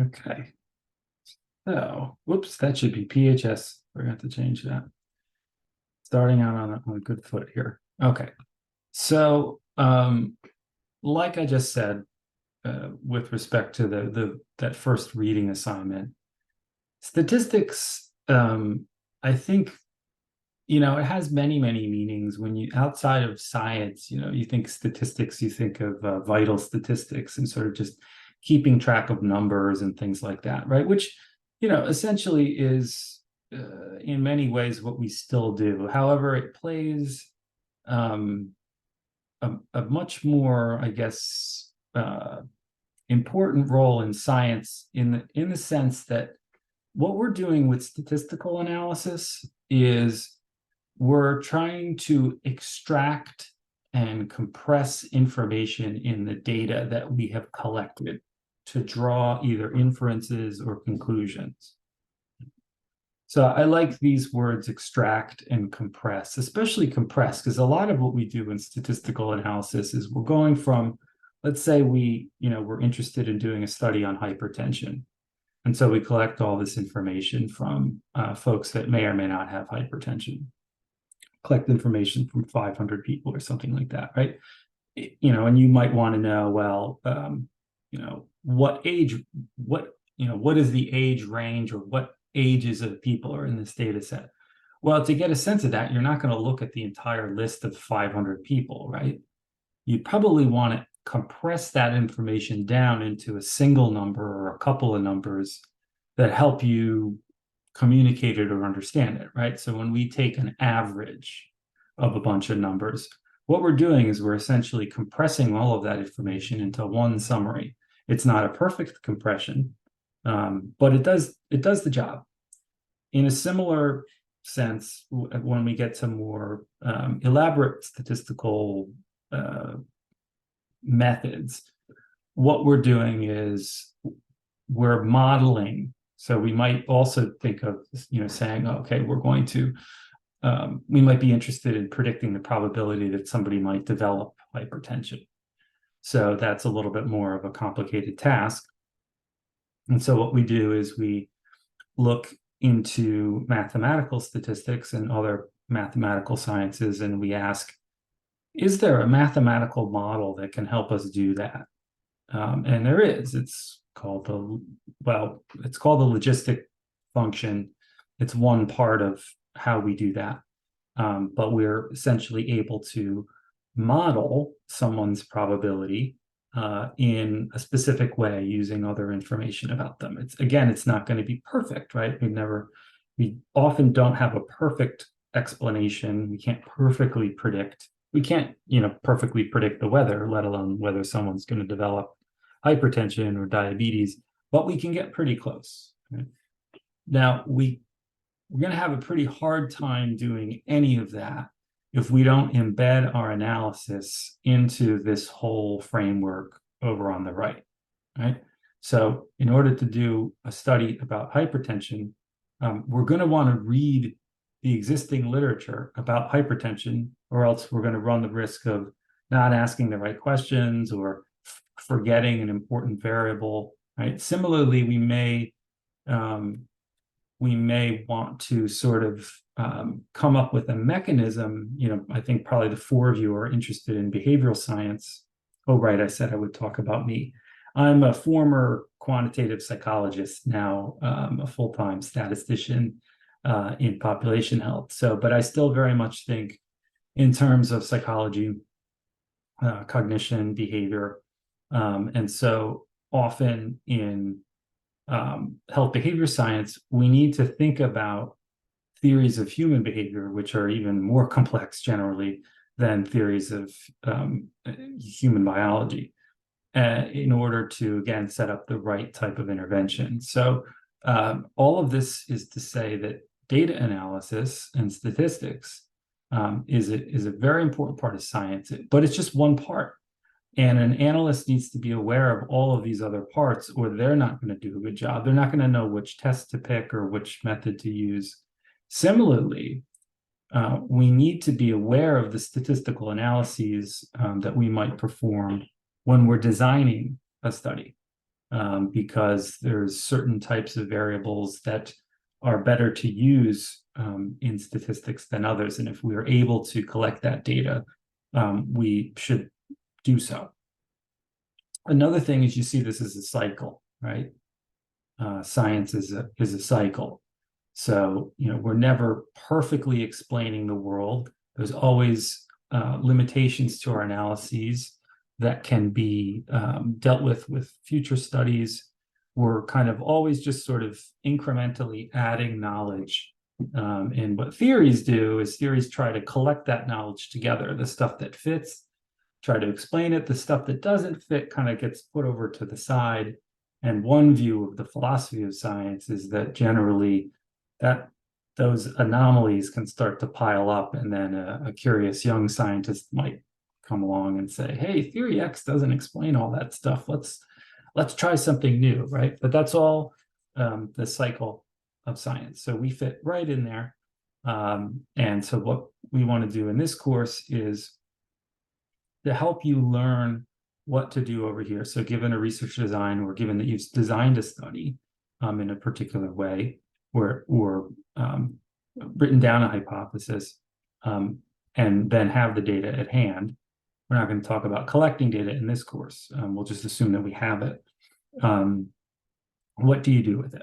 Okay. So, whoops, that should be PHS. Forgot to change that. Starting out on a good foot here. Okay. So, like I just said, with respect to the that first reading assignment, statistics, I think, it has many meanings. When you outside of science, you think statistics, you think of vital statistics and sort of just keeping track of numbers and things like that, right? Which, essentially is in many ways what we still do. However, it plays um, a much more, I guess, important role in science in the sense that what we're doing with statistical analysis is we're trying to extract and compress information in the data that we have collected to draw either inferences or conclusions. So I like these words extract and compress, especially compress, because a lot of what we do in statistical analysis is we're going from, let's say we're interested in doing a study on hypertension. And so we collect all this information from folks that may or may not have hypertension, collect information from 500 people or something like that, right? And you might want to know, well, what is the age range, or what ages of people are in this data set? Well, to get a sense of that, you're not going to look at the entire list of 500 people, right? You probably want to compress that information down into a single number or a couple of numbers that help you communicate it or understand it, right? So when we take an average of a bunch of numbers, what we're doing is we're essentially compressing all of that information into one summary. It's not a perfect compression, but it does the job. In a similar sense, when we get to more elaborate statistical methods, what we're doing is we're modeling. So we might also think of, saying, okay, we might be interested in predicting the probability that somebody might develop hypertension. So that's a little bit more of a complicated task. And so what we do is we look into mathematical statistics and other mathematical sciences, and we ask, is there a mathematical model that can help us do that? And there is. It's called the logistic function. It's one part of how we do that. But we're essentially able to model someone's probability in a specific way using other information about them. It's not going to be perfect, right? We often don't have a perfect explanation. We can't perfectly predict. We can't, perfectly predict the weather, let alone whether someone's going to develop hypertension or diabetes, but we can get pretty close. Right? Now, we're going to have a pretty hard time doing any of that if we don't embed our analysis into this whole framework over on the right. So in order to do a study about hypertension, we're going to want to read the existing literature about hypertension, or else we're going to run the risk of not asking the right questions or forgetting an important variable. Right? Similarly, we may want to sort of come up with a mechanism. I think probably the four of you are interested in behavioral science. Oh, right, I said I would talk about me. I'm a former quantitative psychologist, now a full-time statistician in population health. But I still very much think in terms of psychology, cognition, behavior. And so often in health behavior science, we need to think about theories of human behavior, which are even more complex generally than theories of human biology, in order to, again, set up the right type of intervention. So all of this is to say that data analysis and statistics is a very important part of science, but it's just one part. And an analyst needs to be aware of all of these other parts, or they're not going to do a good job. They're not going to know which test to pick or which method to use. Similarly, we need to be aware of the statistical analyses that we might perform when we're designing a study. because there's certain types of variables that are better to use in statistics than others. And if we are able to collect that data, we should do so. Another thing is you see this as a cycle, right? Science is a cycle. So, we're never perfectly explaining the world. There's always limitations to our analyses that can be dealt with future studies. We're kind of always just sort of incrementally adding knowledge. And what theories do is theories try to collect that knowledge together, the stuff that fits, try to explain it. The stuff that doesn't fit kind of gets put over to the side. And one view of the philosophy of science is that generally those anomalies can start to pile up, and then a curious young scientist might come along and say, hey, theory X doesn't explain all that stuff. Let's try something new, right? But that's all the cycle of science. So we fit right in there. And so what we want to do in this course is to help you learn what to do over here. So given a research design, or given that you've designed a study in a particular way, or written down a hypothesis, and then have the data at hand. We're not going to talk about collecting data in this course. We'll just assume that we have it. What do you do with it?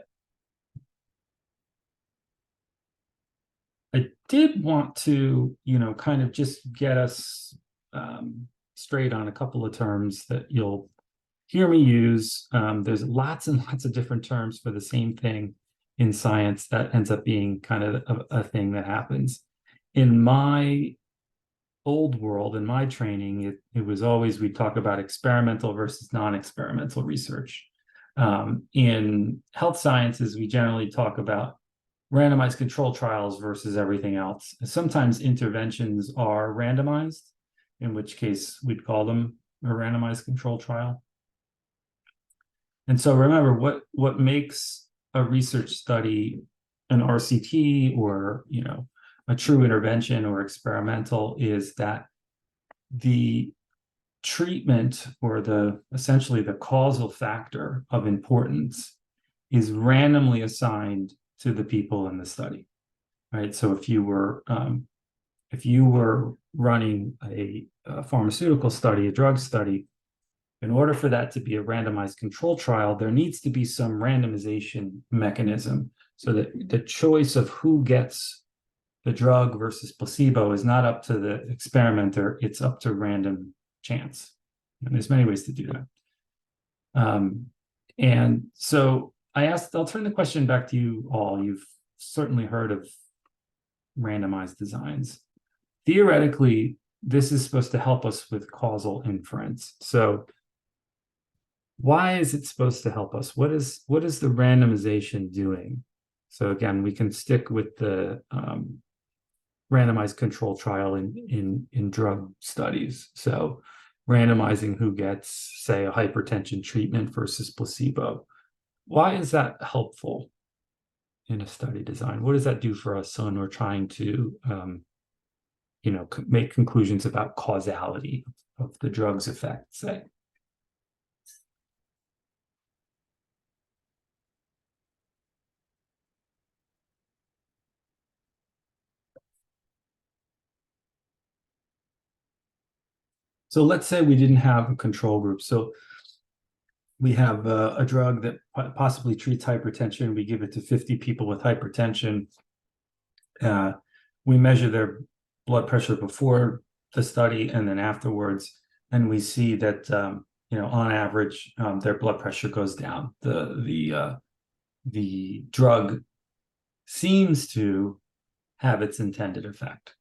I did want to, kind of just get us straight on a couple of terms that you'll hear me use. There's lots and lots of different terms for the same thing in science that ends up being kind of a thing that happens. In my old world, in my training, it was always, we'd talk about experimental versus non-experimental research. In health sciences, we generally talk about randomized control trials versus everything else. Sometimes interventions are randomized, in which case we'd call them a randomized control trial. And so remember, what makes a research study an RCT, or a true intervention or experimental, is that the treatment, or essentially the causal factor of importance, is randomly assigned to the people in the study, right? So if you were running a pharmaceutical study, a drug study, in order for that to be a randomized control trial, there needs to be some randomization mechanism, so that the choice of who gets the drug versus placebo is not up to the experimenter, it's up to random chance. And there's many ways to do that. And so I'll turn the question back to you all. You've certainly heard of randomized designs. Theoretically, this is supposed to help us with causal inference. So why is it supposed to help us? What is the randomization doing? So again, we can stick with the randomized control trial in drug studies. So randomizing who gets, say, a hypertension treatment versus placebo. Why is that helpful in a study design? What does that do for us when we're trying to make conclusions about causality of the drug's effect, say? So let's say we didn't have a control group. So we have a drug that possibly treats hypertension. We give it to 50 people with hypertension. We measure their blood pressure before the study and then afterwards, and we see that on average their blood pressure goes down. The drug seems to have its intended effect.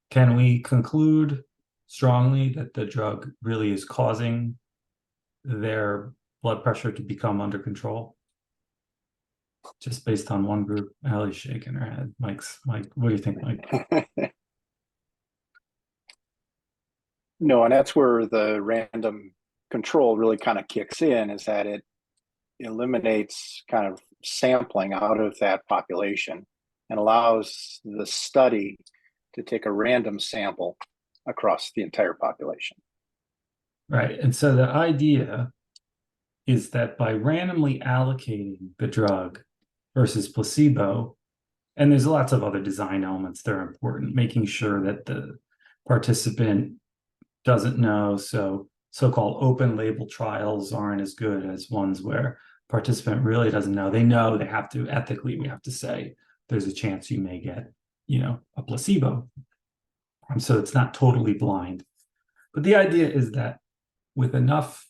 Can we conclude strongly that the drug really is causing their blood pressure to become under control? Just based on one group? Allie's shaking her head. Mike, what do you think, Mike? No, and that's where the random control really kind of kicks in, is that it eliminates kind of sampling out of that population and allows the study to take a random sample across the entire population. Right. And so the idea is that by randomly allocating the drug versus placebo, and there's lots of other design elements that are important, making sure that the participant doesn't know. So so-called open label trials aren't as good as ones where participant really doesn't know. They know they have to, ethically, we have to say there's a chance you may get, a placebo. So it's not totally blind. But the idea is that with enough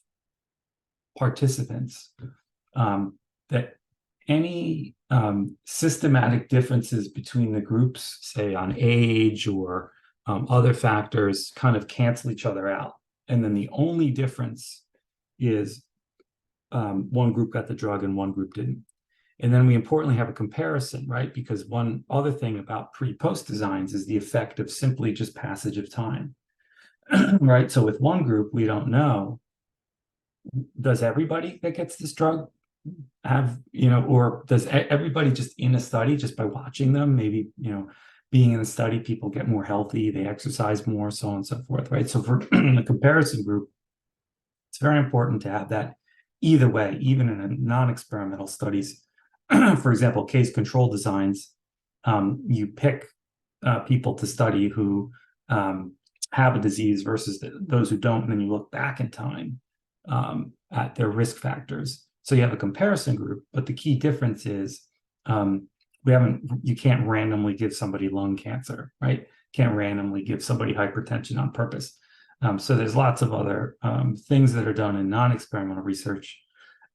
participants, that any systematic differences between the groups, say on age or other factors, kind of cancel each other out. And then the only difference is one group got the drug and one group didn't. And then we importantly have a comparison, right? Because one other thing about pre-post designs is the effect of simply just passage of time, right? So with one group, we don't know, does everybody that gets this drug have, or does everybody just in a study, just by watching them, maybe, being in a study, people get more healthy, they exercise more, so on and so forth, right? So for the comparison group, it's very important to have that either way, even in a non-experimental studies. For example, case control designs, you pick people to study who have a disease versus those who don't, and then you look back in time at their risk factors. So you have a comparison group, but the key difference is you can't randomly give somebody lung cancer, right? Can't randomly give somebody hypertension on purpose. So there's lots of other things that are done in non-experimental research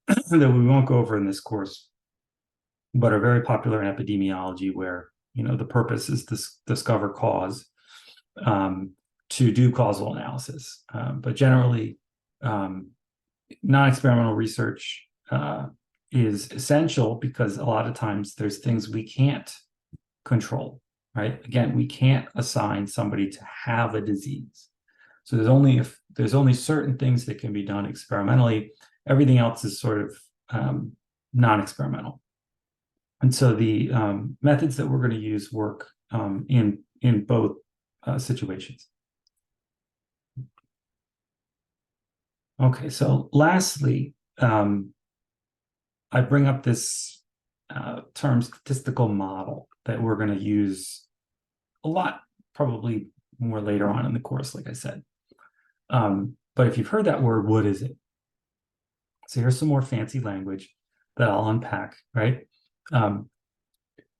that we won't go over in this course, but are very popular in epidemiology, where the purpose is to discover cause, to do causal analysis. But generally, non-experimental research is essential because a lot of times there's things we can't control, right? Again, we can't assign somebody to have a disease. So there's only certain things that can be done experimentally. Everything else is sort of non-experimental. And so the methods that we're going to use work in both situations. Okay, so lastly, I bring up this term statistical model that we're going to use a lot, probably more later on in the course, like I said. But if you've heard that word, what is it? So here's some more fancy language that I'll unpack, right? The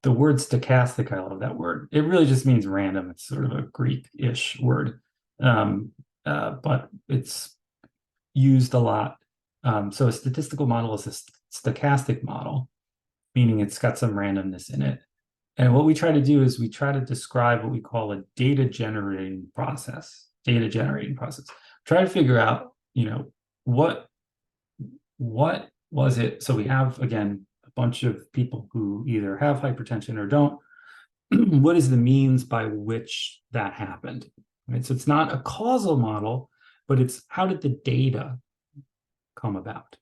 word stochastic, I love that word. It really just means random. It's sort of a Greek-ish word, but it's used a lot. So a statistical model is a stochastic model, meaning it's got some randomness in it. And what we try to do is we try to describe what we call a data generating process. Try to figure out, what was it? So we have, again, a bunch of people who either have hypertension or don't. What is the means by which that happened? Right? So it's not a causal model, but it's how did the data come about?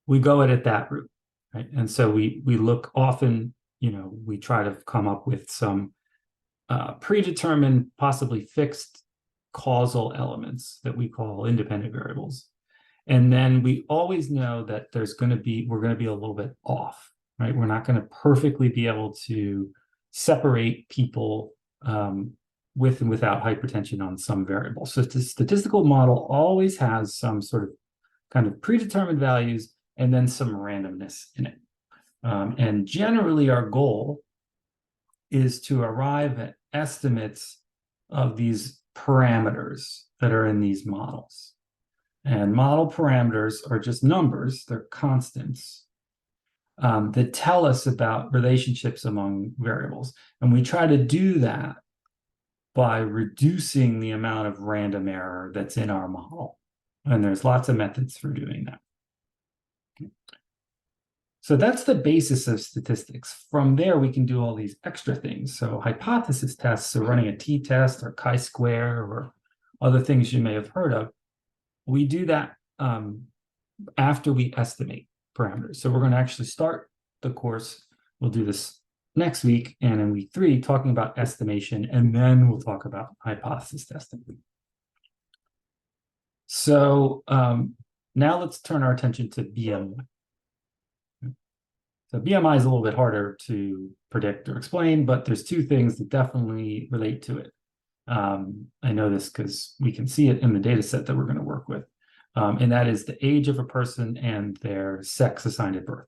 We go at it that route, right? And so we look often, we try to come up with some predetermined, possibly fixed causal elements that we call independent variables. And then we always know that we're going to be a little bit off, right? We're not going to perfectly be able to separate people with and without hypertension on some variable. So the statistical model always has some sort of kind of predetermined values and then some randomness in it. And generally our goal is to arrive at estimates of these parameters that are in these models. And model parameters are just numbers, they're constants that tell us about relationships among variables. And we try to do that by reducing the amount of random error that's in our model. And there's lots of methods for doing that. So that's the basis of statistics. From there, we can do all these extra things. So hypothesis tests, so running a t-test or chi-square or other things you may have heard of. We do that after we estimate parameters. So we're going to actually start the course. We'll do this next week and in week 3, talking about estimation, and then we'll talk about hypothesis testing. So now let's turn our attention to BMI. So BMI is a little bit harder to predict or explain, but there's two things that definitely relate to it. I know this because we can see it in the data set that we're going to work with. And that is the age of a person and their sex assigned at birth.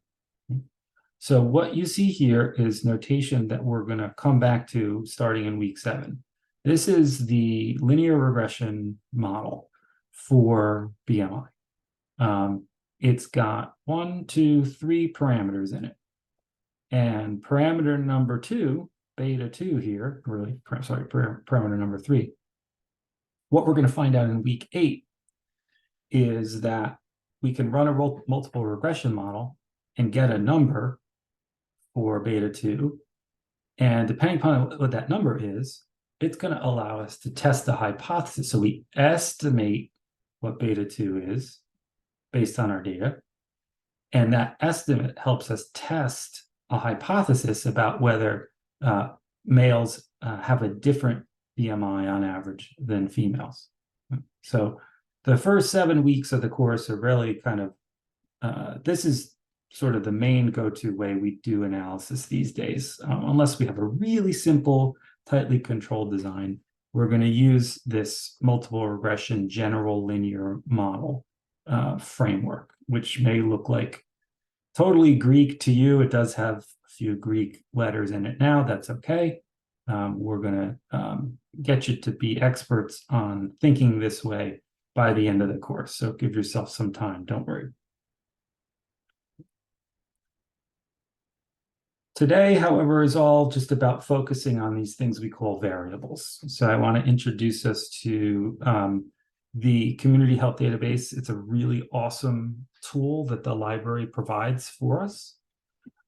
So what you see here is notation that we're going to come back to starting in week 7. This is the linear regression model for BMI. It's got 1, 2, 3 parameters in it. And parameter number 2, beta 2 here, really, sorry, parameter number 3. What we're going to find out in week 8 is that we can run a multiple regression model and get a number for beta 2. And depending upon what that number is, it's going to allow us to test a hypothesis. So we estimate what beta 2 is based on our data. And that estimate helps us test a hypothesis about whether males have a different BMI on average than females. So the first 7 weeks of the course are really kind of, this is sort of the main go-to way we do analysis these days. Unless we have a really simple, tightly controlled design, we're going to use this multiple regression general linear model framework, which may look like totally Greek to you. It does have a few Greek letters in it now. That's okay. We're going to get you to be experts on thinking this way by the end of the course. So give yourself some time. Don't worry. Today, however, is all just about focusing on these things we call variables. So I want to introduce us to the community health database. It's a really awesome tool that the library provides for us.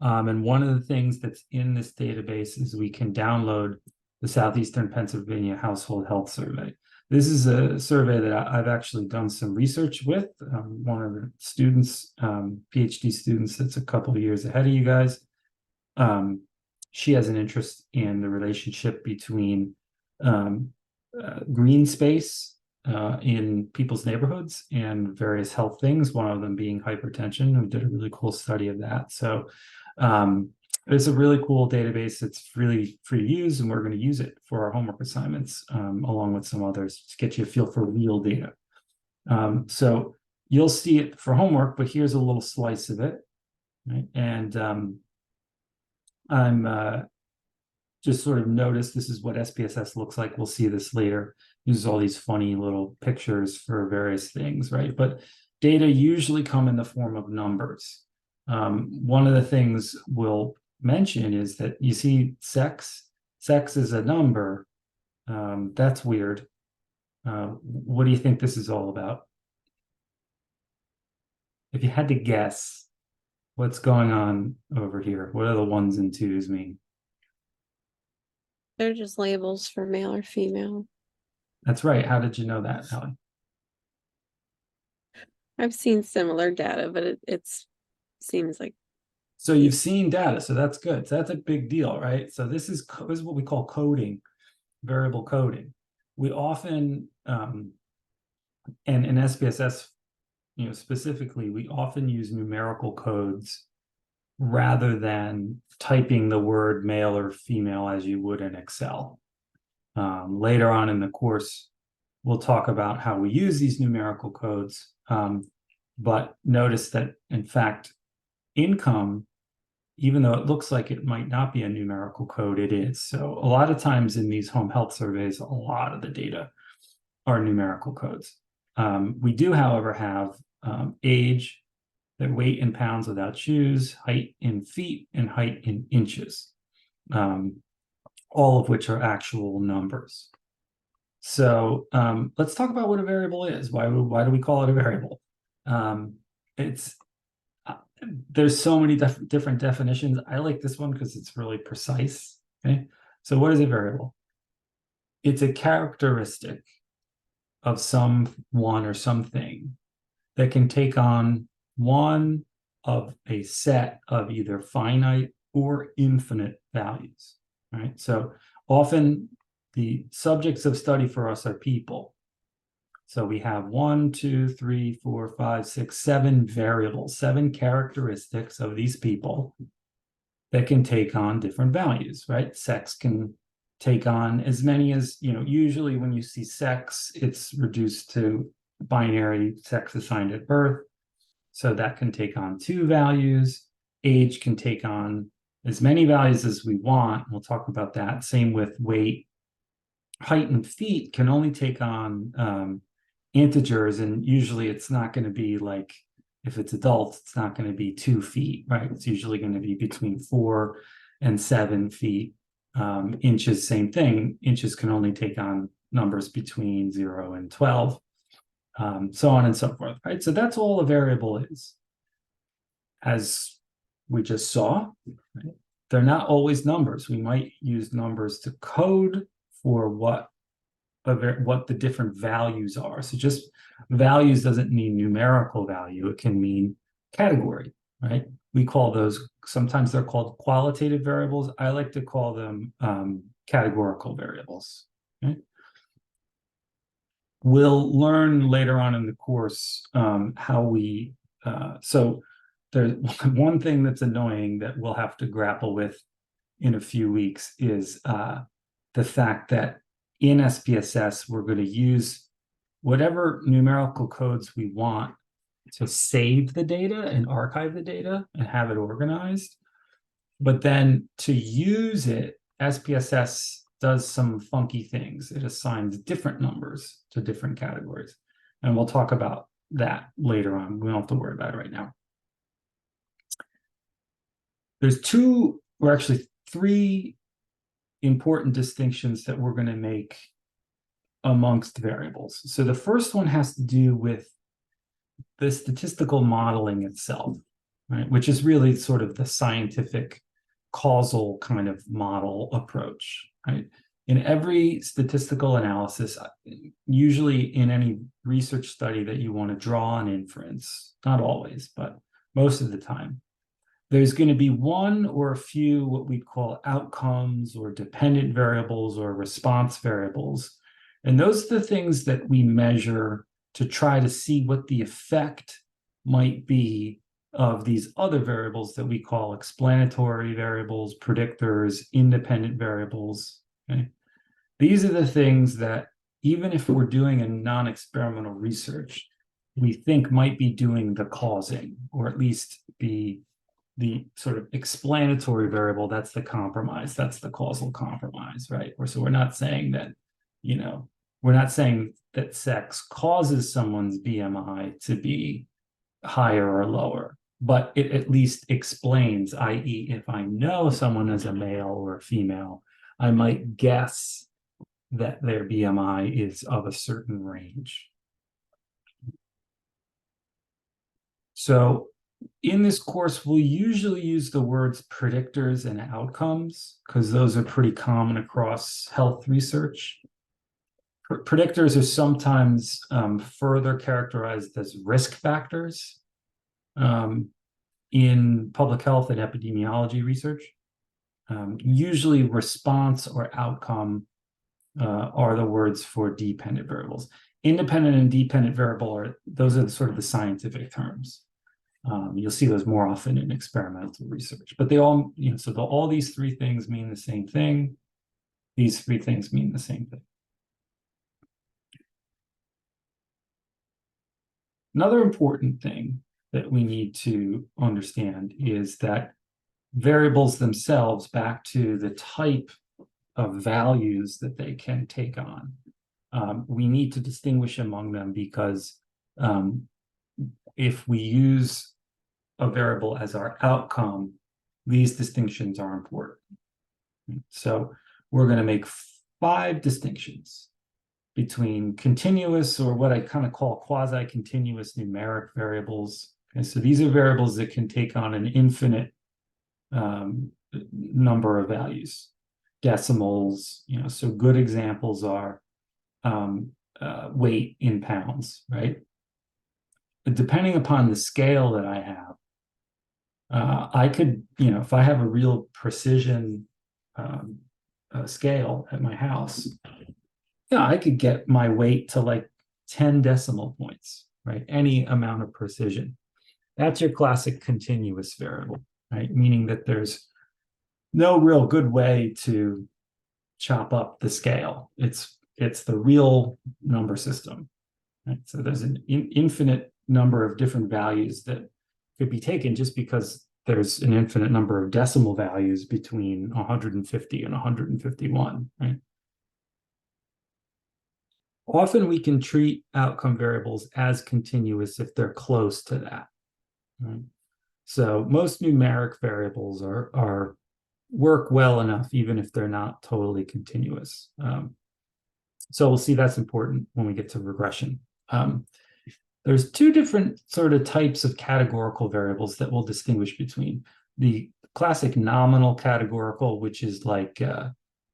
And one of the things that's in this database is we can download the Southeastern Pennsylvania Household Health Survey. This is a survey that I've actually done some research with. One of the students, PhD students, that's a couple of years ahead of you guys. She has an interest in the relationship between green space in people's neighborhoods and various health things, one of them being hypertension. We did a really cool study of that. So it's a really cool database. It's really free to use, and we're going to use it for our homework assignments along with some others to get you a feel for real data. So you'll see it for homework, but here's a little slice of it. Right? And I'm just sort of noticed this is what SPSS looks like. We'll see this later. Uses all these funny little pictures for various things, right? But data usually come in the form of numbers. One of the things we'll mention is that you see sex. Sex is a number. That's weird. What do you think this is all about? If you had to guess, what's going on over here? What do the 1s and 2s mean? They're just labels for male or female. That's right. How did you know that, Allie? I've seen similar data, but it seems like. So you've seen data, so that's good. So that's a big deal, right? So this is what we call coding, variable coding. We often, and in SPSS, specifically, we often use numerical codes rather than typing the word male or female as you would in Excel. Later on in the course, we'll talk about how we use these numerical codes, but notice that, in fact, income, even though it looks like it might not be a numerical code, it is. So a lot of times in these home health surveys, a lot of the data are numerical codes. We do, however, have age, their weight in pounds without shoes, height in feet, and height in inches, all of which are actual numbers. So let's talk about what a variable is. Why do we call it a variable? There's so many different definitions. I like this one because it's really precise. Okay, so what is a variable? It's a characteristic of someone or something that can take on one of a set of either finite or infinite values. Right. So often the subjects of study for us are people. So we have 1, 2, 3, 4, 5, 6, 7 variables, 7 characteristics of these people that can take on different values, right? Sex can take on as many as, usually when you see sex, it's reduced to binary sex assigned at birth. So that can take on 2 values. Age can take on as many values as we want. We'll talk about that. Same with weight. Height and feet can only take on integers, and usually it's not going to be like, if it's adults, it's not going to be 2 feet, right? It's usually going to be between 4 and 7 feet. Inches, same thing. Inches can only take on numbers between 0 and 12, so on and so forth, right? So that's all a variable is. As we just saw, right? They're not always numbers. We might use numbers to code for what the different values are. So just values doesn't mean numerical value. It can mean category, right? We call those, sometimes they're called qualitative variables. I like to call them categorical variables. Okay? We'll learn later on in the course how we, so there's one thing that's annoying that we'll have to grapple with in a few weeks is the fact that in SPSS, we're going to use whatever numerical codes we want to save the data and archive the data and have it organized. But then to use it, SPSS does some funky things. It assigns different numbers to different categories. And we'll talk about that later on. We don't have to worry about it right now. There's 2, or actually 3 important distinctions that we're going to make amongst variables. So the first one has to do with the statistical modeling itself, right? Which is really sort of the scientific causal kind of model approach, right? In every statistical analysis, usually in any research study that you want to draw an inference, not always, but most of the time, there's going to be one or a few what we call outcomes or dependent variables or response variables. And those are the things that we measure to try to see what the effect might be of these other variables that we call explanatory variables, predictors, independent variables. Okay? These are the things that, even if we're doing a non-experimental research, we think might be doing the causing, or at least the sort of explanatory variable. That's the compromise. That's the causal compromise, right? Or so we're not saying that, we're not saying that sex causes someone's BMI to be higher or lower, but it at least explains, i.e., if I know someone is a male or a female, I might guess that their BMI is of a certain range. So in this course, we'll usually use the words predictors and outcomes because those are pretty common across health research. Predictors are sometimes further characterized as risk factors in public health and epidemiology research. Usually response or outcome are the words for dependent variables. Independent and dependent variable those are sort of the scientific terms. You'll see those more often in experimental research, but they all, so all these 3 things mean the same thing. These 3 things mean the same thing. Another important thing that we need to understand is that variables themselves, back to the type of values that they can take on, we need to distinguish among them because if we use a variable as our outcome, these distinctions are important. So we're going to make 5 distinctions between continuous, or what I kind of call quasi-continuous numeric variables. Okay, so these are variables that can take on an infinite number of values, decimals. So good examples are weight in pounds, right? But depending upon the scale that I have, I could, if I have a real precision scale at my house, I could get my weight to like 10 decimal points, right? Any amount of precision. That's your classic continuous variable, right? Meaning that there's no real good way to chop up the scale. It's the real number system, right? So there's an infinite number of different values that could be taken just because there's an infinite number of decimal values between 150 and 151, right? Often we can treat outcome variables as continuous if they're close to that, right? So most numeric variables are work well enough, even if they're not totally continuous. So we'll see that's important when we get to regression. There's two different sort of types of categorical variables that we'll distinguish between. The classic nominal categorical, which is like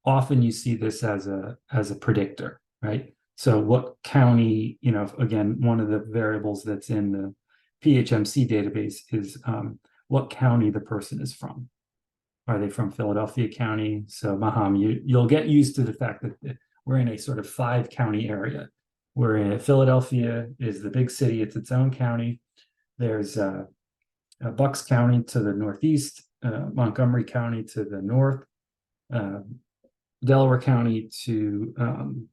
often you see this as a predictor, right? So what county, you know, again, one of the variables that's in the PHMC database is what county the person is from. Are they from Philadelphia County? So Maham, you'll get used to the fact that we're in a sort of 5-county area. We're in Philadelphia is the big city, it's its own county. There's Bucks County to the northeast, Montgomery County to the north, Delaware County to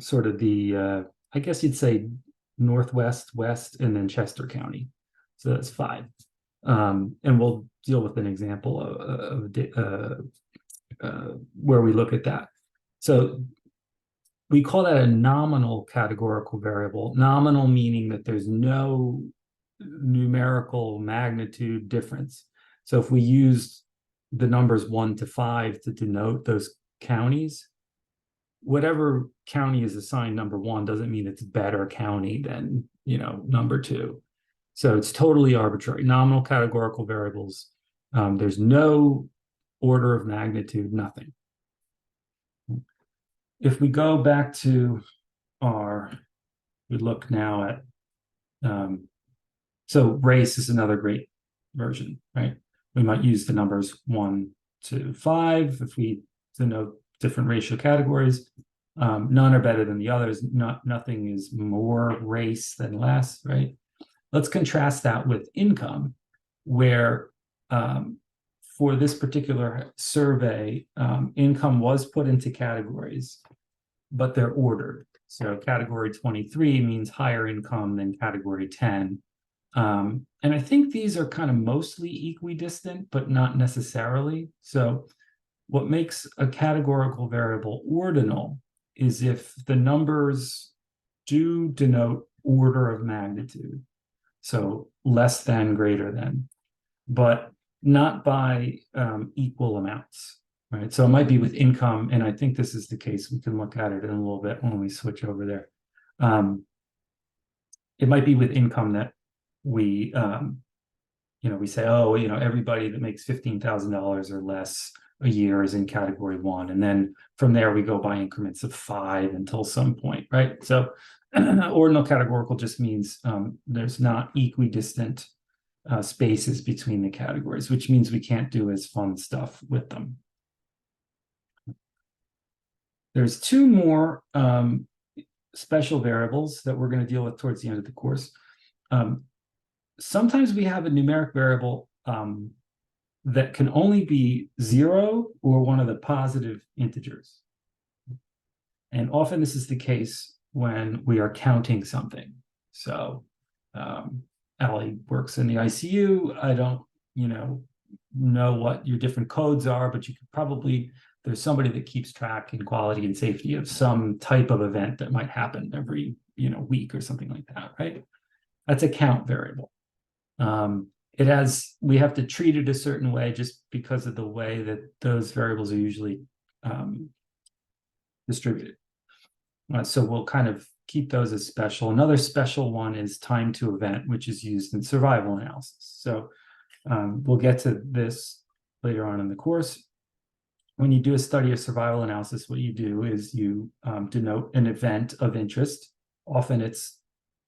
sort of the, I guess you'd say northwest, west, and then Chester County. So that's 5. And we'll deal with an example of where we look at that. So we call that a nominal categorical variable. Nominal meaning that there's no numerical magnitude difference. So if we used the numbers 1 to 5 to denote those counties, whatever county is assigned number 1 doesn't mean it's better county than, you know, number 2. So it's totally arbitrary. Nominal categorical variables, there's no order of magnitude, nothing. If we go back to we look now at, so race is another great version, right? We might use the numbers 1 to 5 if we denote different racial categories. None are better than the others. Nothing is more race than less, right? Let's contrast that with income, where for this particular survey, income was put into categories, but they're ordered. So category 23 means higher income than category 10. And I think these are kind of mostly equidistant, but not necessarily. So what makes a categorical variable ordinal is if the numbers do denote order of magnitude. So less than, greater than, but not by equal amounts, right? So it might be with income, and I think this is the case. We can look at it in a little bit when we switch over there. It might be with income that we, we say, oh, everybody that makes $15,000 or less a year is in category 1, and then from there we go by increments of 5 until some point, right? So ordinal categorical just means there's not equidistant spaces between the categories, which means we can't do as fun stuff with them. There's 2 more special variables that we're going to deal with towards the end of the course. Sometimes we have a numeric variable that can only be 0 or one of the positive integers. And often this is the case when we are counting something. So Allie works in the ICU. I don't, know what your different codes are, but you could probably, there's somebody that keeps track in quality and safety of some type of event that might happen every, week or something like that, right? That's a count variable. We have to treat it a certain way just because of the way that those variables are usually distributed. So we'll kind of keep those as special. Another special one is time to event, which is used in survival analysis. So we'll get to this later on in the course. When you do a study of survival analysis, what you do is you denote an event of interest. Often it's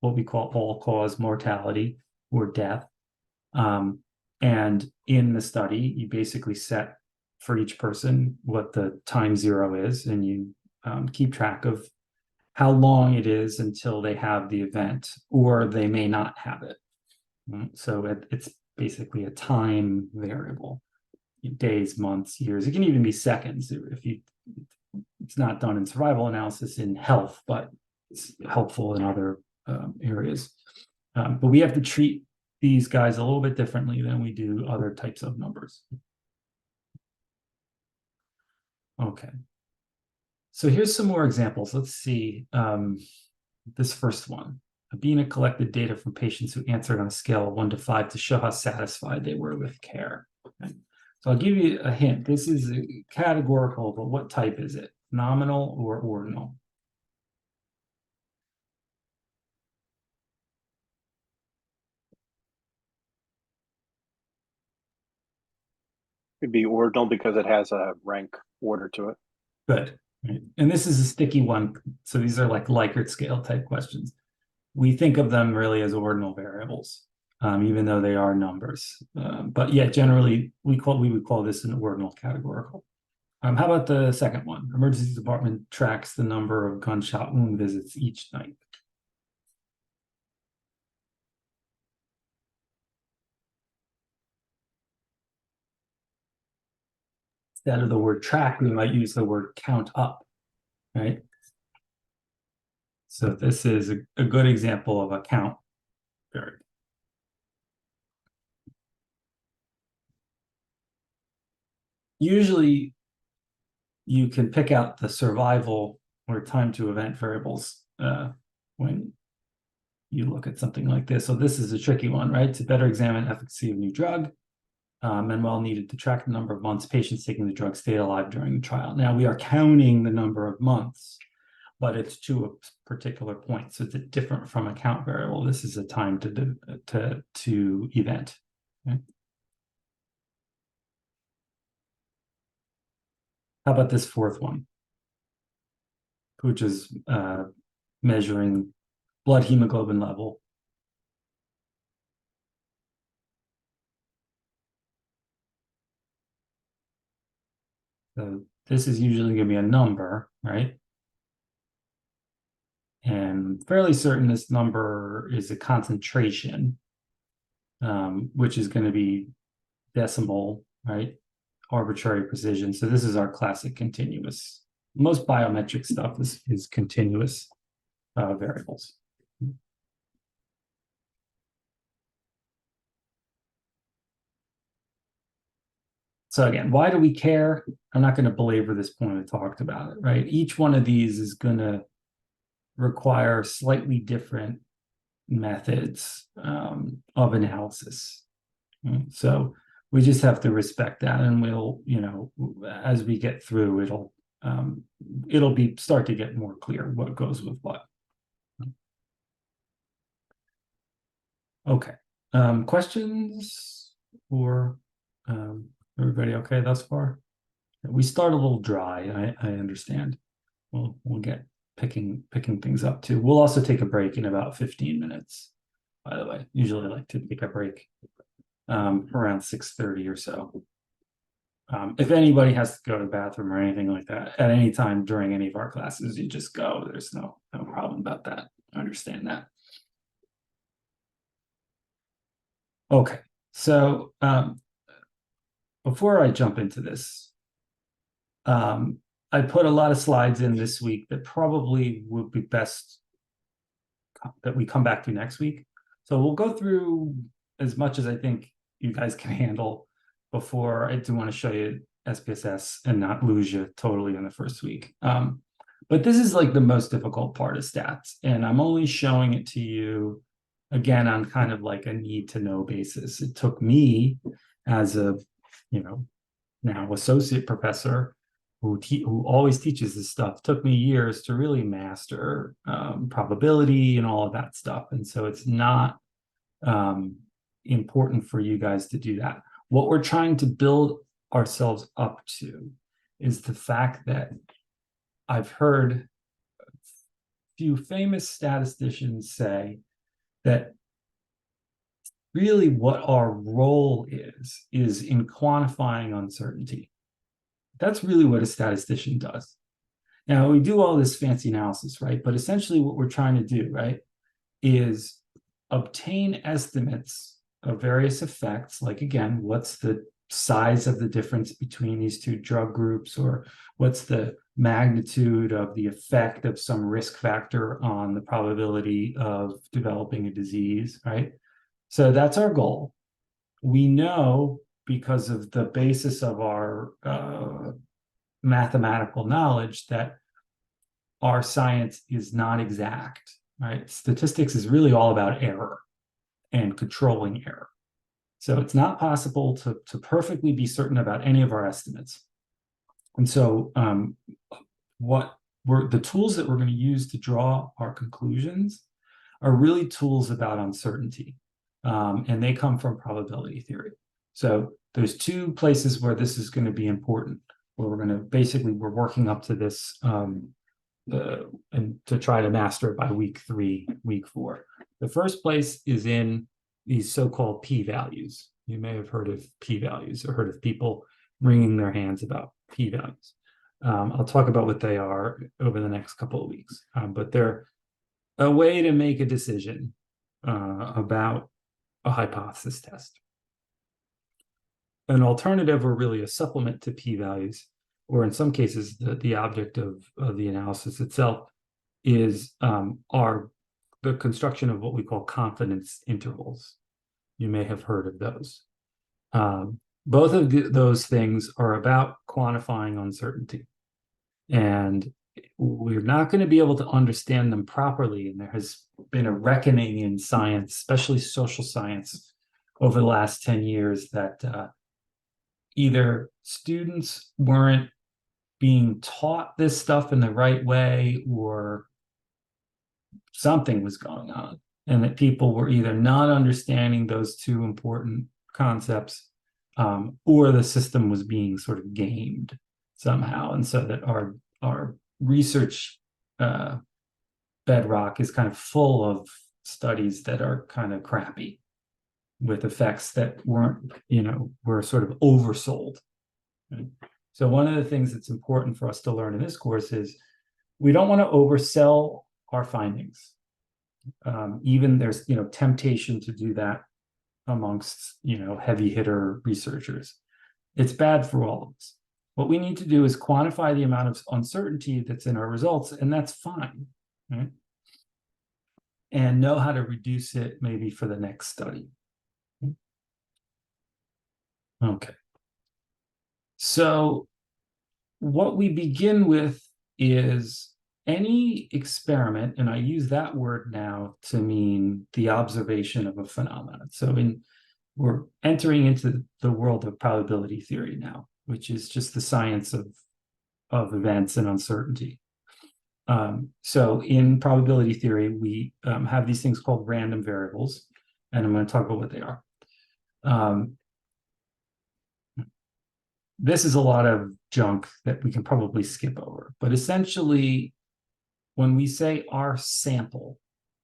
what we call all-cause mortality or death. And in the study, you basically set for each person what the time 0 is, and you keep track of how long it is until they have the event, or they may not have it. So it's basically a time variable, days, months, years. It can even be seconds if you. It's not done in survival analysis in health, but it's helpful in other areas. But we have to treat these guys a little bit differently than we do other types of numbers. Okay. So here's some more examples. Let's see this first one. Abina collected data from patients who answered on a scale of 1 to 5 to show how satisfied they were with care. Okay. So I'll give you a hint. This is categorical, but what type is it? Nominal or ordinal? Could be ordinal because it has a rank order to it. Good. Right. And this is a sticky one. So these are like Likert scale type questions. We think of them really as ordinal variables, even though they are numbers. But yeah, generally we would call this an ordinal categorical. How about the second one? Emergency department tracks the number of gunshot wound visits each night. Instead of the word track, we might use the word count up, right? So this is a good example of a count variable. Usually you can pick out the survival or time to event variables when you look at something like this. So this is a tricky one, right? To better examine efficacy of new drug, Manuel needed to track the number of months patients taking the drug stayed alive during the trial. Now we are counting the number of months, but it's to a particular point. So it's different from a count variable. This is a time to event. Okay? How about this fourth one, which is measuring blood hemoglobin level. So this is usually going to be a number, right? And fairly certain this number is a concentration, which is going to be decimal, right? Arbitrary precision. So this is our classic continuous. Most biometric stuff is continuous variables. So again, why do we care? I'm not going to belabor this point. I talked about it, right? Each one of these is going to require slightly different methods of analysis. So we just have to respect that, and we'll, as we get through, it'll start to get more clear what goes with what. Okay. Questions or everybody okay thus far? We start a little dry. I understand. We'll get picking things up too. We'll also take a break in about 15 minutes. By the way, usually I like to take a break around 6:30 or so. If anybody has to go to the bathroom or anything like that at any time during any of our classes, you just go. There's no problem about that. I understand that. Okay, so before I jump into this, I put a lot of slides in this week that probably would be best that we come back to next week. So we'll go through as much as I think you guys can handle before I do want to show you SPSS and not lose you totally in the first week. But this is like the most difficult part of stats, and I'm only showing it to you again on kind of like a need to know basis. It took me as a, now associate professor who always teaches this stuff, took me years to really master probability and all of that stuff. And so it's not important for you guys to do that. What we're trying to build ourselves up to is the fact that I've heard a few famous statisticians say that really what our role is in quantifying uncertainty. That's really what a statistician does. Now we do all this fancy analysis, right? But essentially what we're trying to do, right, is obtain estimates of various effects, like again, what's the size of the difference between these two drug groups, or what's the magnitude of the effect of some risk factor on the probability of developing a disease, right? So that's our goal. We know, because of the basis of our mathematical knowledge, that our science is not exact, right? Statistics is really all about error and controlling error. So it's not possible to perfectly be certain about any of our estimates. And so the tools that we're going to use to draw our conclusions are really tools about uncertainty. And they come from probability theory. So there's two places where this is going to be important, where we're going to basically, we're working up to this and to try to master it by week 3, week 4. The first place is in these so-called p-values. You may have heard of p-values or heard of people wringing their hands about p-values. I'll talk about what they are over the next couple of weeks, but they're a way to make a decision about a hypothesis test. An alternative, or really a supplement to p-values, or in some cases the object of the analysis itself, is the construction of what we call confidence intervals. You may have heard of those. Both of those things are about quantifying uncertainty. And we're not going to be able to understand them properly. And there has been a reckoning in science, especially social science, over the last 10 years that either students weren't being taught this stuff in the right way, or something was going on, and that people were either not understanding those two important concepts, or the system was being sort of gamed somehow. And so that our research bedrock is kind of full of studies that are kind of crappy, with effects that weren't, were sort of oversold. Right? So one of the things that's important for us to learn in this course is we don't want to oversell our findings. Even there's, temptation to do that amongst, heavy hitter researchers. It's bad for all of us. What we need to do is quantify the amount of uncertainty that's in our results, and that's fine, right? And know how to reduce it maybe for the next study. Okay. So what we begin with is any experiment, and I use that word now to mean the observation of a phenomenon. So we're entering into the world of probability theory now, which is just the science of events and uncertainty. So in probability theory, we have these things called random variables, and I'm going to talk about what they are. This is a lot of junk that we can probably skip over, but essentially, when we say our sample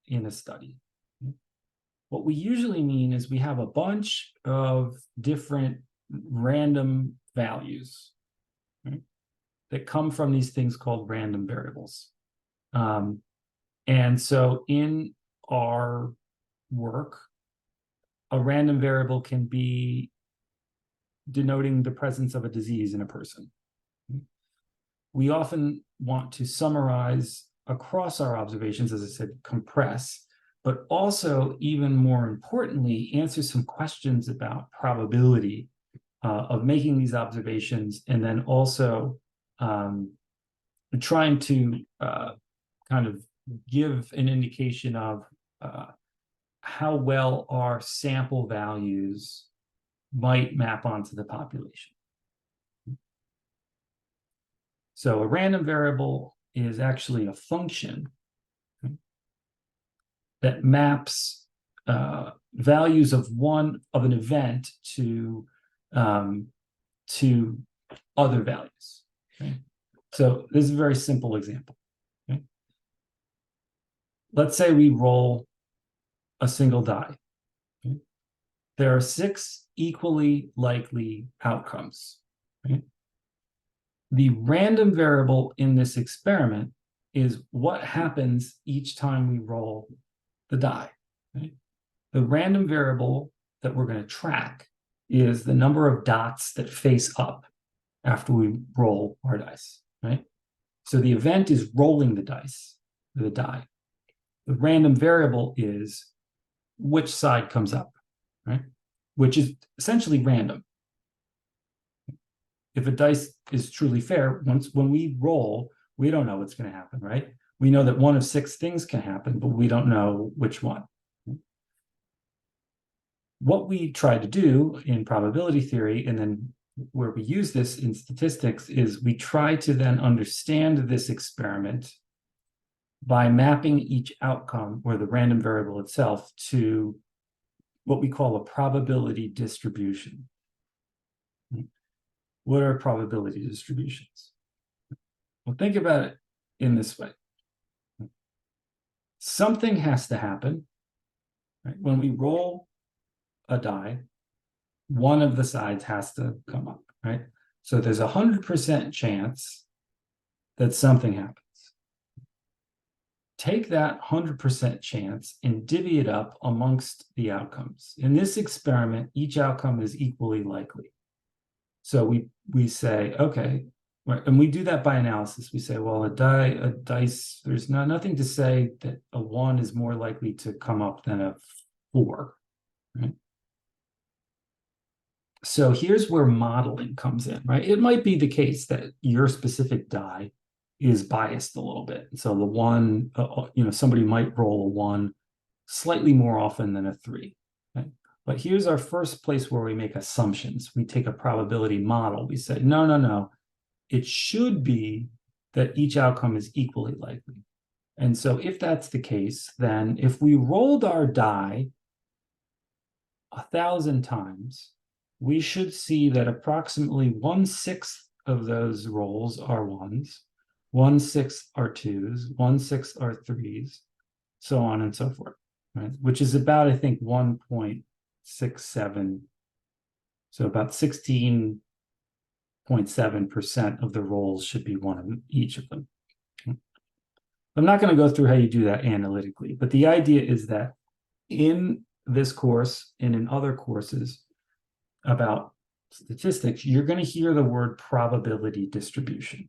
in a study, what we usually mean is we have a bunch of different random values, right, that come from these things called random variables. And so in our work, a random variable can be denoting the presence of a disease in a person. We often want to summarize across our observations, as I said, compress, but also, even more importantly, answer some questions about probability of making these observations, and then also trying to kind of give an indication of how well our sample values might map onto the population. So a random variable is actually a function that maps values of an event to other values. Okay? So this is a very simple example. Okay? Let's say we roll a single die. Okay? There are 6 equally likely outcomes. Right? The random variable in this experiment is what happens each time we roll the die. Right? The random variable that we're going to track is the number of dots that face up after we roll our dice, right? So the event is rolling the dice, the die. The random variable is which side comes up, right? Which is essentially random. If a dice is truly fair, when we roll, we don't know what's going to happen, right? We know that one of 6 things can happen, but we don't know which one. What we try to do in probability theory, and then where we use this in statistics, is we try to then understand this experiment by mapping each outcome, or the random variable itself, to what we call a probability distribution. What are probability distributions? Well, think about it in this way. Something has to happen, right? When we roll a die, one of the sides has to come up, right? So there's 100% chance that something happens. Take that 100% chance and divvy it up amongst the outcomes. In this experiment, each outcome is equally likely. So we say, okay, right, and we do that by analysis. We say, well, a dice, there's nothing to say that a 1 is more likely to come up than a 4, right? So here's where modeling comes in, right? It might be the case that your specific die is biased a little bit. So the 1, somebody might roll a 1 slightly more often than a 3, right? But here's our first place where we make assumptions. We take a probability model. We say, no. It should be that each outcome is equally likely. And so if that's the case, then if we rolled our die 1,000 times, we should see that approximately 1/6 of those rolls are 1s, 1/6 are 2s, 1/6 are 3s, so on and so forth, right? Which is about, I think, 1.67. So about 16.7% of the rolls should be 1 of each of them. I'm not going to go through how you do that analytically, but the idea is that in this course and in other courses about statistics, you're going to hear the word probability distribution.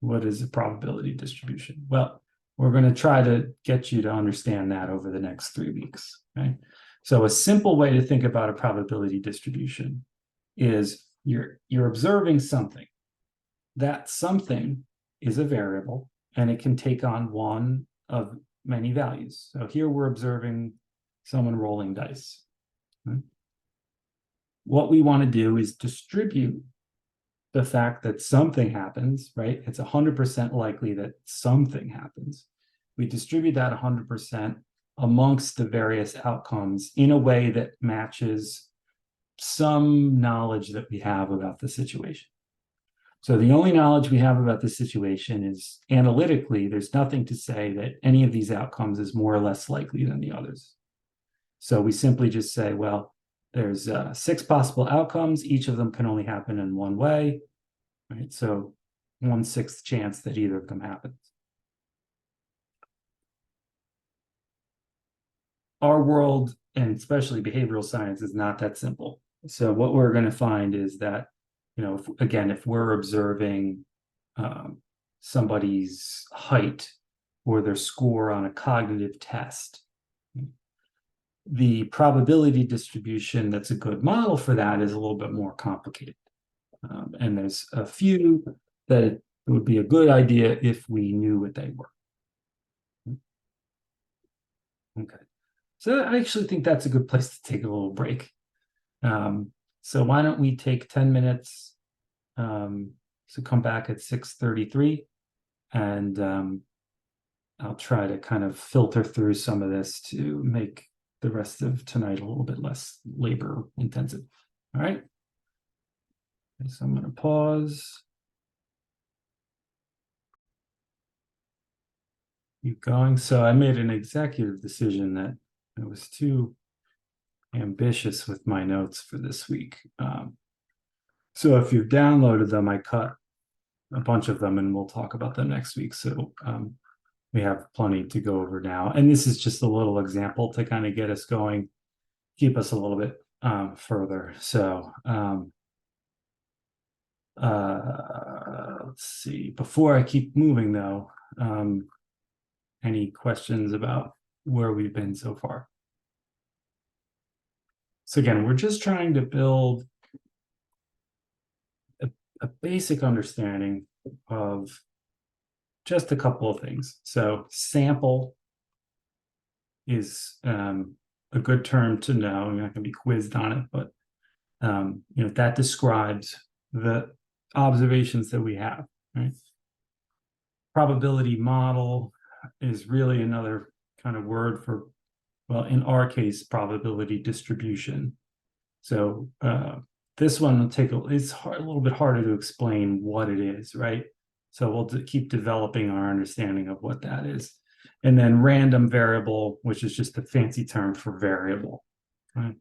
What is a probability distribution? Well, we're going to try to get you to understand that over the next 3 weeks, right? So a simple way to think about a probability distribution is you're observing something. That something is a variable, and it can take on one of many values. So here we're observing someone rolling dice. Right? What we want to do is distribute the fact that something happens, right? It's 100% likely that something happens. We distribute that 100% amongst the various outcomes in a way that matches some knowledge that we have about the situation. So the only knowledge we have about the situation is analytically, there's nothing to say that any of these outcomes is more or less likely than the others. So we simply just say, well, there's 6 possible outcomes. Each of them can only happen in one way, right? So 1/6 chance that either of them happens. Our world, and especially behavioral science, is not that simple. So what we're going to find is that, if we're observing somebody's height or their score on a cognitive test, the probability distribution that's a good model for that is a little bit more complicated. And there's a few that it would be a good idea if we knew what they were. Okay. So I actually think that's a good place to take a little break. So why don't we take 10 minutes, so come back at 6:33, and I'll try to kind of filter through some of this to make the rest of tonight a little bit less labor intensive. All right. Okay, so I'm going to pause. Keep going. So I made an executive decision that I was too ambitious with my notes for this week. So if you've downloaded them, I cut a bunch of them, and we'll talk about them next week. So we have plenty to go over now. And this is just a little example to kind of get us going, keep us a little bit further. So let's see. Before I keep moving, though, any questions about where we've been so far? So again, we're just trying to build a basic understanding of just a couple of things. So sample is a good term to know. I'm not going to be quizzed on it, but that describes the observations that we have, right? Probability model is really another kind of word for, well, in our case, probability distribution. So this one will take it's a little bit harder to explain what it is, right? So we'll keep developing our understanding of what that is. And then random variable, which is just a fancy term for variable, right?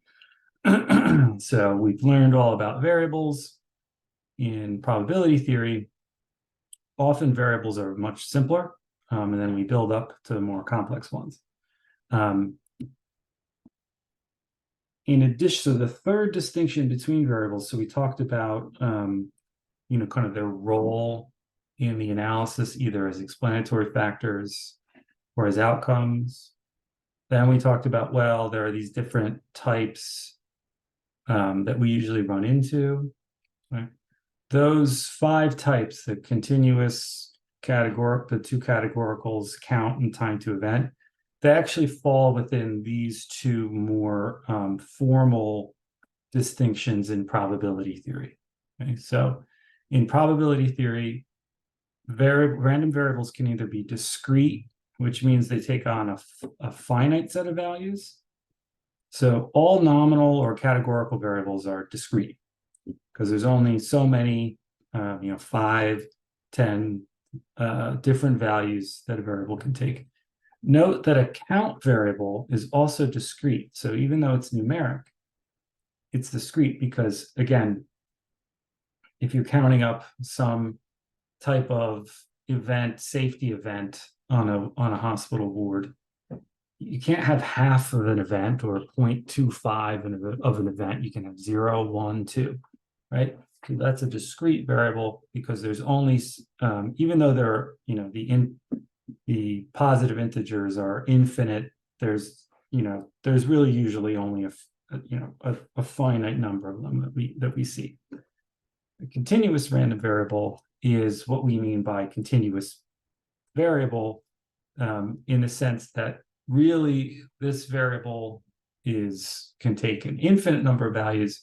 So we've learned all about variables in probability theory. Often variables are much simpler, and then we build up to more complex ones. In addition to the third distinction between variables, so we talked about, kind of their role in the analysis, either as explanatory factors or as outcomes. Then we talked about, well, there are these different types that we usually run into, right? Those 5 types, the continuous, the 2 categoricals, count and time to event, they actually fall within these 2 more formal distinctions in probability theory. Okay, so in probability theory, random variables can either be discrete, which means they take on a finite set of values. So all nominal or categorical variables are discrete because there's only so many, 5, 10 different values that a variable can take. Note that a count variable is also discrete. So even though it's numeric, it's discrete because, again, if you're counting up some type of event, safety event on a hospital ward, you can't have half of an event or 0.25 of an event. You can have 0, 1, 2, right? So that's a discrete variable because there's only, even though there are, the positive integers are infinite, there's really usually only a finite number of them that we see. A continuous random variable is what we mean by continuous variable, in the sense that really this variable can take an infinite number of values.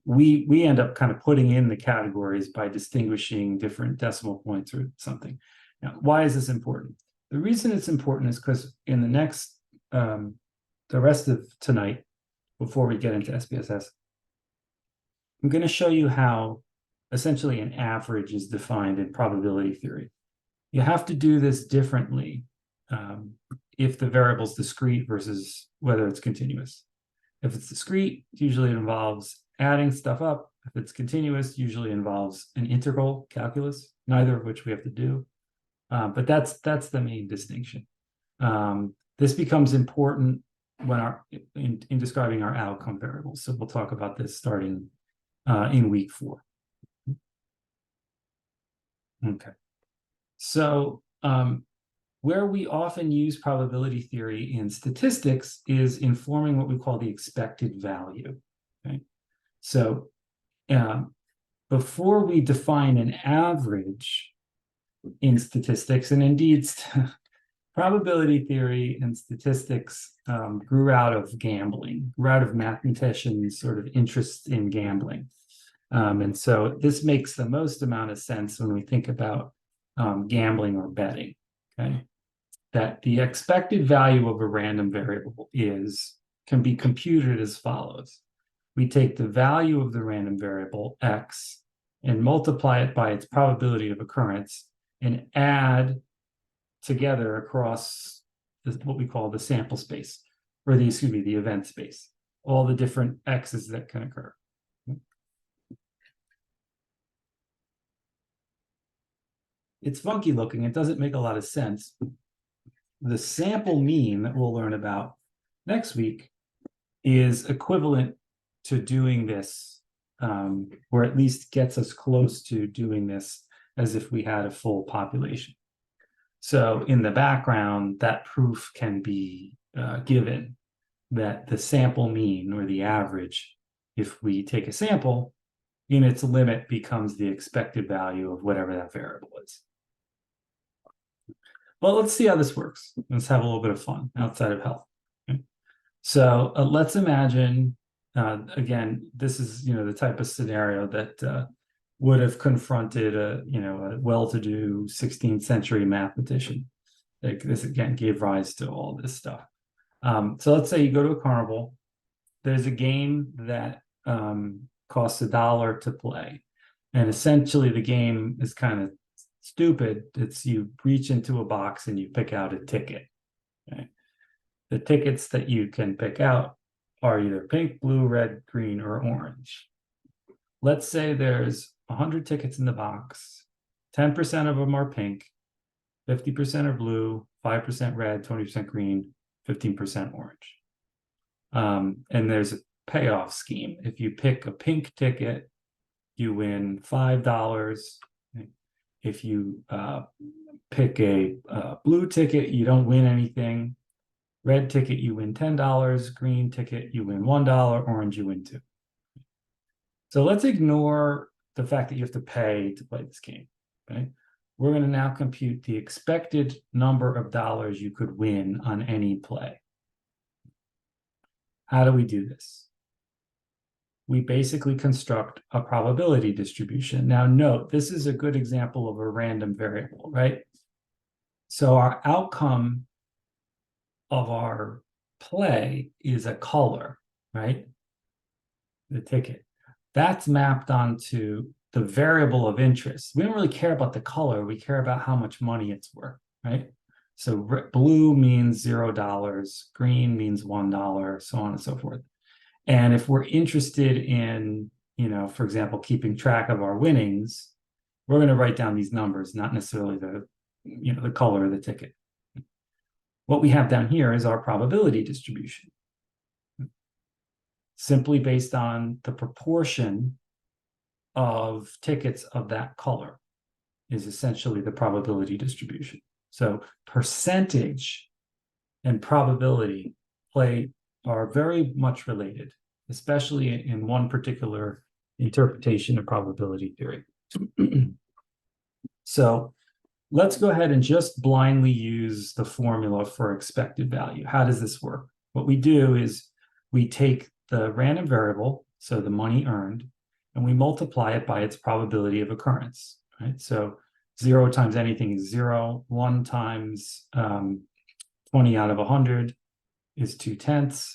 We end up kind of putting in the categories by distinguishing different decimal points or something. Now, why is this important? The reason it's important is because in the next, the rest of tonight, before we get into SPSS, I'm going to show you how essentially an average is defined in probability theory. You have to do this differently if the variable is discrete versus whether it's continuous. If it's discrete, usually it involves adding stuff up. If it's continuous, usually involves an integral calculus, neither of which we have to do. But that's the main distinction. This becomes important when in describing our outcome variables. So we'll talk about this starting in week 4. Okay. So where we often use probability theory in statistics is informing what we call the expected value. Okay. So before we define an average in statistics, and indeed probability theory and statistics grew out of gambling, grew out of mathematicians' sort of interest in gambling. And so this makes the most amount of sense when we think about gambling or betting, okay? That the expected value of a random variable can be computed as follows. We take the value of the random variable, x, and multiply it by its probability of occurrence and add together across what we call the sample space, or the event space, all the different x's that can occur. it's funky looking. It doesn't make a lot of sense. The sample mean that we'll learn about next week is equivalent to doing this, or at least gets us close to doing this as if we had a full population. So in the background, that proof can be given that the sample mean, or the average, if we take a sample, in its limit becomes the expected value of whatever that variable is. Well, let's see how this works. Let's have a little bit of fun outside of health. Okay? So let's imagine, again, this is, the type of scenario that would have confronted a well-to-do 16th century mathematician. Like this again gave rise to all this stuff. So let's say you go to a carnival. There's a game that costs $1 to play, and essentially the game is kind of stupid. It's you reach into a box and you pick out a ticket. Okay? The tickets that you can pick out are either pink, blue, red, green, or orange. Let's say there's 100 tickets in the box. 10% of them are pink, 50% are blue, 5% red, 20% green, 15% orange. And there's a payoff scheme. If you pick a pink ticket, you win $5. If you pick a blue ticket, you don't win anything. Red ticket, you win $10. Green ticket, you win $1. Orange, you win $2. So let's ignore the fact that you have to pay to play this game. Okay, we're going to now compute the expected number of dollars you could win on any play. How do we do this? We basically construct a probability distribution. Now note, this is a good example of a random variable, right? So our outcome of our play is a color, right? The ticket. That's mapped onto the variable of interest. We don't really care about the color. We care about how much money it's worth, right? So blue means $0, green means $1, so on and so forth. And if we're interested in, for example, keeping track of our winnings, we're going to write down these numbers, not necessarily the color of the ticket. What we have down here is our probability distribution, simply based on the proportion of tickets of that color is essentially the probability distribution. So percentage and probability are very much related, especially in one particular interpretation of probability theory. So let's go ahead and just blindly use the formula for expected value. How does this work? What we do is we take the random variable, so the money earned, and we multiply it by its probability of occurrence, right? So 0 times anything is 0. 1 times 20 out of 100 is 2/10.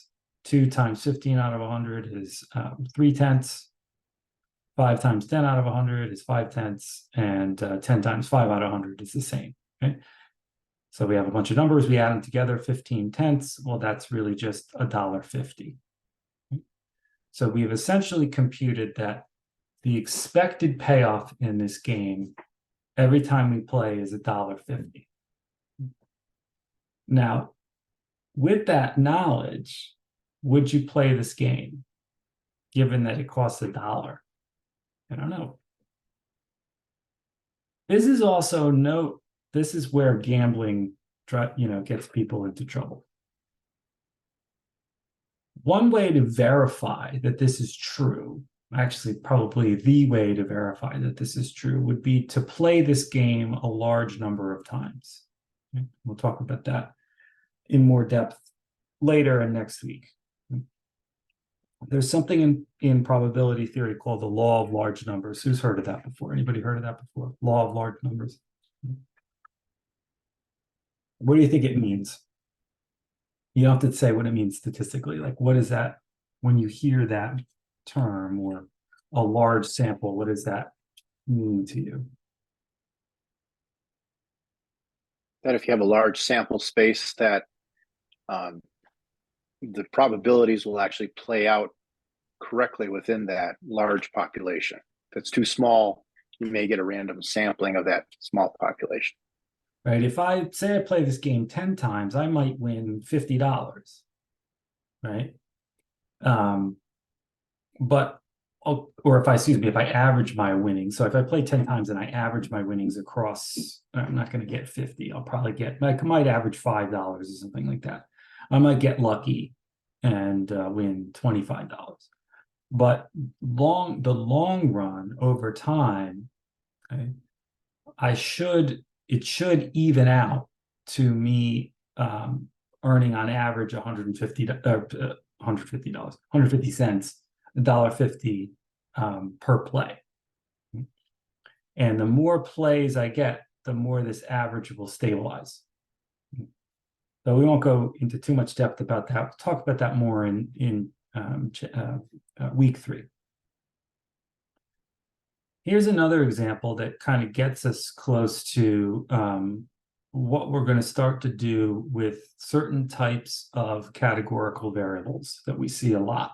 2 times 15 out of 100 is 3/10. 5 times 10 out of 100 is 5/10, and 10 times 5 out of 100 is the same. Okay? So we have a bunch of numbers, we add them together, 15/10. Well, that's really just $1.50. So we've essentially computed that the expected payoff in this game every time we play is $1.50. Now, with that knowledge, would you play this game, given that it costs $1? I don't know. This is also this is where gambling, gets people into trouble. One way to verify that this is true, actually probably the way to verify that this is true, would be to play this game a large number of times. Okay? We'll talk about that in more depth later and next week. There's something in probability theory called the law of large numbers. Who's heard of that before? Anybody heard of that before? Law of large numbers. What do you think it means? You don't have to say what it means statistically. Like, what is that when you hear that term, or a large sample? What does that mean to you? That if you have a large sample space, that the probabilities will actually play out correctly within that large population. If it's too small, you may get a random sampling of that small population. Right? If I say I play this game 10 times, I might win $50, right? But or if I excuse me, if I average my winnings, so if I play 10 times and I average my winnings across, I'm not going to get 50. I'll probably get, I might average $5 or something like that. I might get lucky and win $25. But the long run over time, okay, it should even out to me earning on average $150, $150, 150 cents, $1.50 per play. And the more plays I get, the more this average will stabilize. So we won't go into too much depth about that. We'll talk about that more in week 3. Here's another example that kind of gets us close to what we're going to start to do with certain types of categorical variables that we see a lot.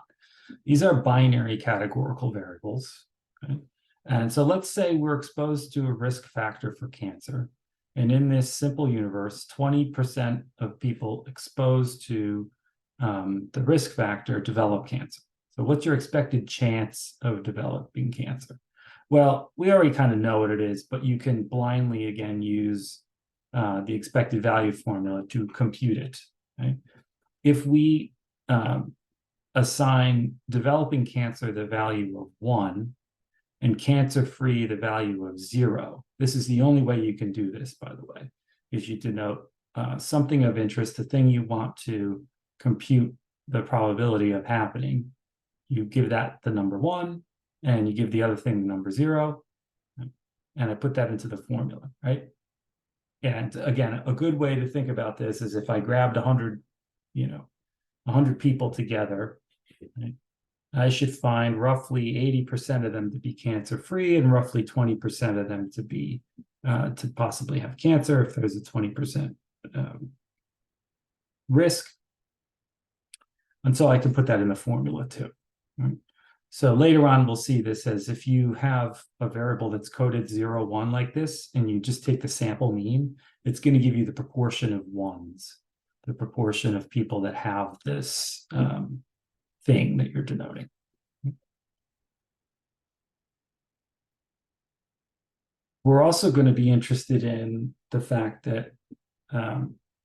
These are binary categorical variables. Okay? And so let's say we're exposed to a risk factor for cancer. And in this simple universe, 20% of people exposed to the risk factor develop cancer. So what's your expected chance of developing cancer? Well, we already kind of know what it is, but you can blindly, again, use the expected value formula to compute it. Right? If we assign developing cancer the value of 1 and cancer-free the value of 0, this is the only way you can do this, by the way, is you denote something of interest, the thing you want to compute the probability of happening. You give that the number 1, and you give the other thing the number 0, and I put that into the formula, right? And again, a good way to think about this is if I grabbed 100 people together, right, I should find roughly 80% of them to be cancer-free and roughly 20% of them to be to possibly have cancer if there's a 20% risk. And so I can put that in the formula too. Right? So later on, we'll see this as if you have a variable that's coded 0, 1 like this, and you just take the sample mean, it's going to give you the proportion of ones, the proportion of people that have this thing that you're denoting. We're also going to be interested in the fact that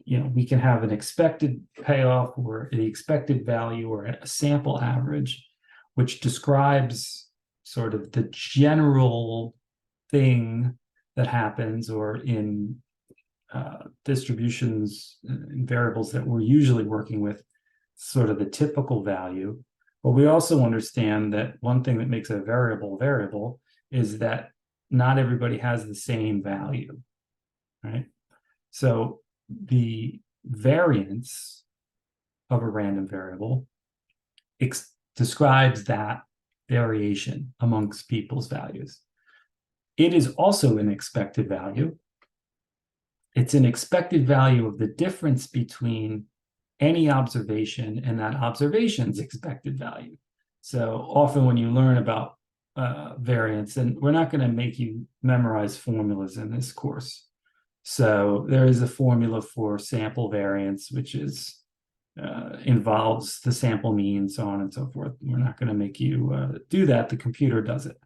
we can have an expected payoff or the expected value or a sample average, which describes sort of the general thing that happens, or in distributions and variables that we're usually working with, sort of the typical value. But we also understand that one thing that makes a variable is that not everybody has the same value, right? So the variance of a random variable describes that variation amongst people's values. It is also an expected value. It's an expected value of the difference between any observation and that observation's expected value. So often when you learn about variance, and we're not going to make you memorize formulas in this course. So there is a formula for sample variance, which is involves the sample mean, so on and so forth. We're not going to make you do that. The computer does it.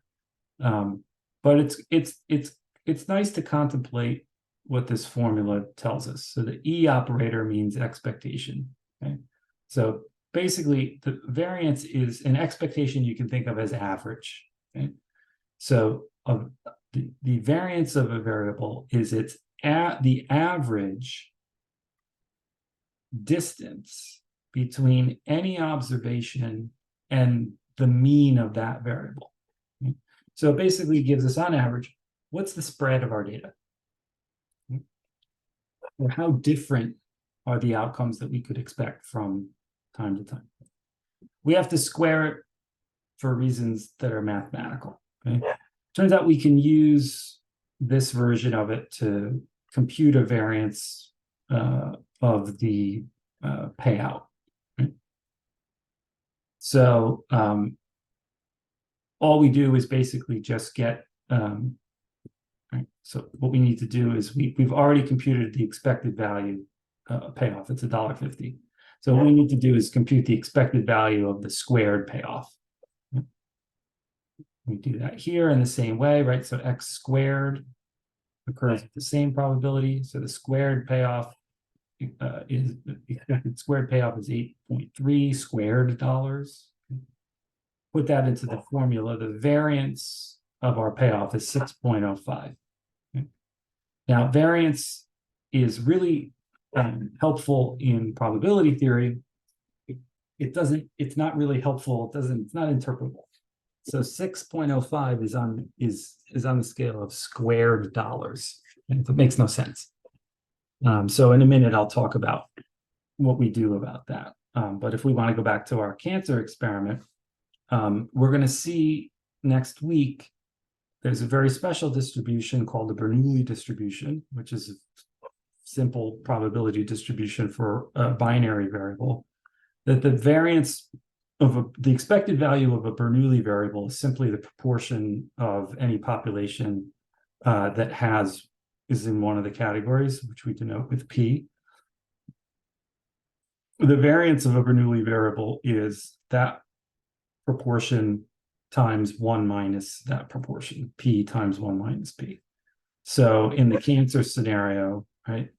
But it's nice to contemplate what this formula tells us. So the E operator means expectation. Okay? So basically, the variance is an expectation you can think of as average. Okay? So the variance of a variable is the average distance between any observation and the mean of that variable. Okay? So it basically gives us, on average, what's the spread of our data? Okay? Or how different are the outcomes that we could expect from time to time? We have to square it for reasons that are mathematical. Okay? Turns out we can use this version of it to compute a variance of the payout. Right? So all we do is basically just get right? So what we need to do is we've already computed the expected value payoff. It's $1.50. So what we need to do is compute the expected value of the squared payoff. We do that here in the same way, right? So x squared occurs with the same probability. So the squared payoff is the expected squared payoff is 8.3 squared dollars. Put that into the formula. The variance of our payoff is 6.05. Now, variance is really helpful in probability theory. It's not really helpful. It's not interpretable. So 6.05 is on the scale of squared dollars. And it makes no sense. So in a minute, I'll talk about what we do about that. But if we want to go back to our cancer experiment, we're going to see next week, there's a very special distribution called the Bernoulli distribution, which is a simple probability distribution for a binary variable, that the variance of the expected value of a Bernoulli variable is simply the proportion of any population that is in one of the categories, which we denote with P. The variance of a Bernoulli variable is that proportion times 1 minus that proportion, P times 1 minus P. So in the cancer scenario, right,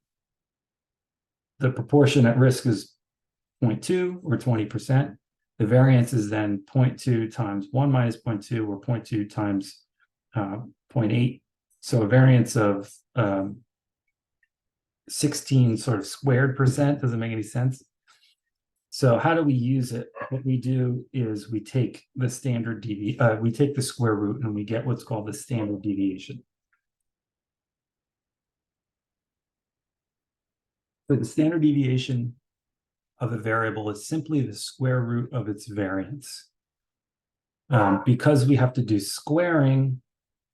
the proportion at risk is 0.2 or 20%. The variance is then 0.2 times 1 minus 0.2 or 0.2 times 0.8. So a variance of 16 sort of squared percent. Doesn't make any sense. So how do we use it? What we do is we take the we take the square root and we get what's called the standard deviation. So the standard deviation of a variable is simply the square root of its variance. Because we have to do squaring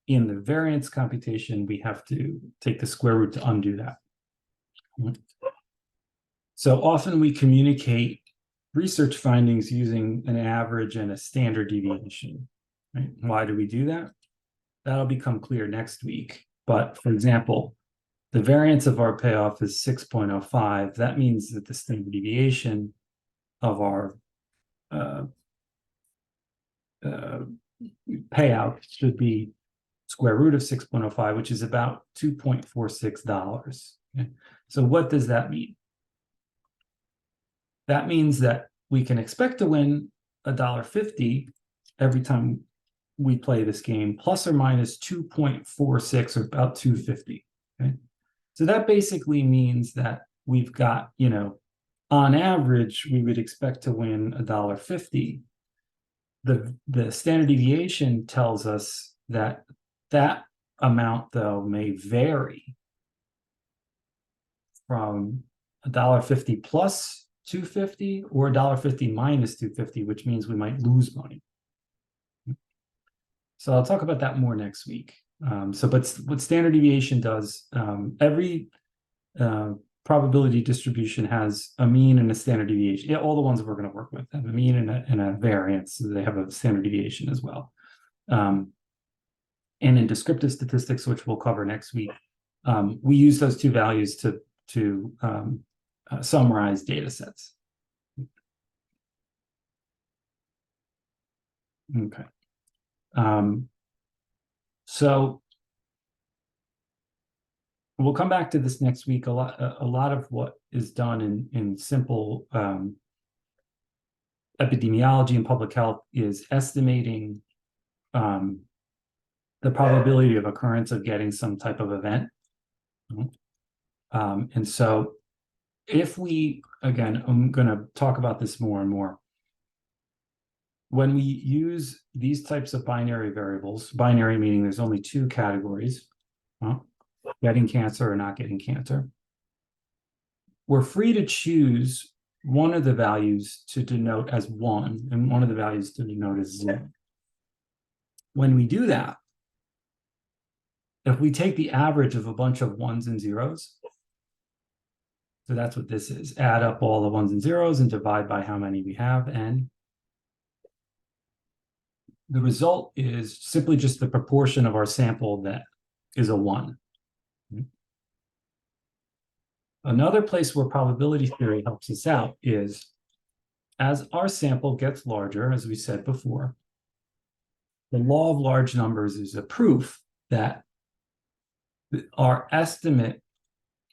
in the variance computation, we have to take the square root to undo that. So often we communicate research findings using an average and a standard deviation. Right? Why do we do that? That'll become clear next week. But for example, the variance of our payoff is 6.05. That means that the standard deviation of our payout should be square root of 6.05, which is about $2.46. Okay? So what does that mean? That means that we can expect to win $1.50 every time we play this game, plus or minus 2.46 or about 250. Okay? So that basically means that we've got, on average, we would expect to win $1.50. The standard deviation tells us that that amount, though, may vary from $1.50 plus 250 or $1.50 minus 250, which means we might lose money. So I'll talk about that more next week. But what standard deviation does, every probability distribution has a mean and a standard deviation. Yeah, all the ones we're going to work with have a mean and a variance. So they have a standard deviation as well. And in descriptive statistics, which we'll cover next week, we use those two values to summarize data sets. Okay. So we'll come back to this next week. A lot of what is done in simple epidemiology and public health is estimating the probability of occurrence of getting some type of event. And so if we, again, I'm going to talk about this more and more. When we use these types of binary variables, binary meaning there's only two categories, getting cancer or not getting cancer, we're free to choose one of the values to denote as 1 and one of the values to denote as 0. When we do that, if we take the average of a bunch of 1s and 0s, so that's what this is, add up all the 1s and 0s and divide by how many we have, n. The result is simply just the proportion of our sample that is a 1. Another place where probability theory helps us out is as our sample gets larger, as we said before, the law of large numbers is a proof that our estimate,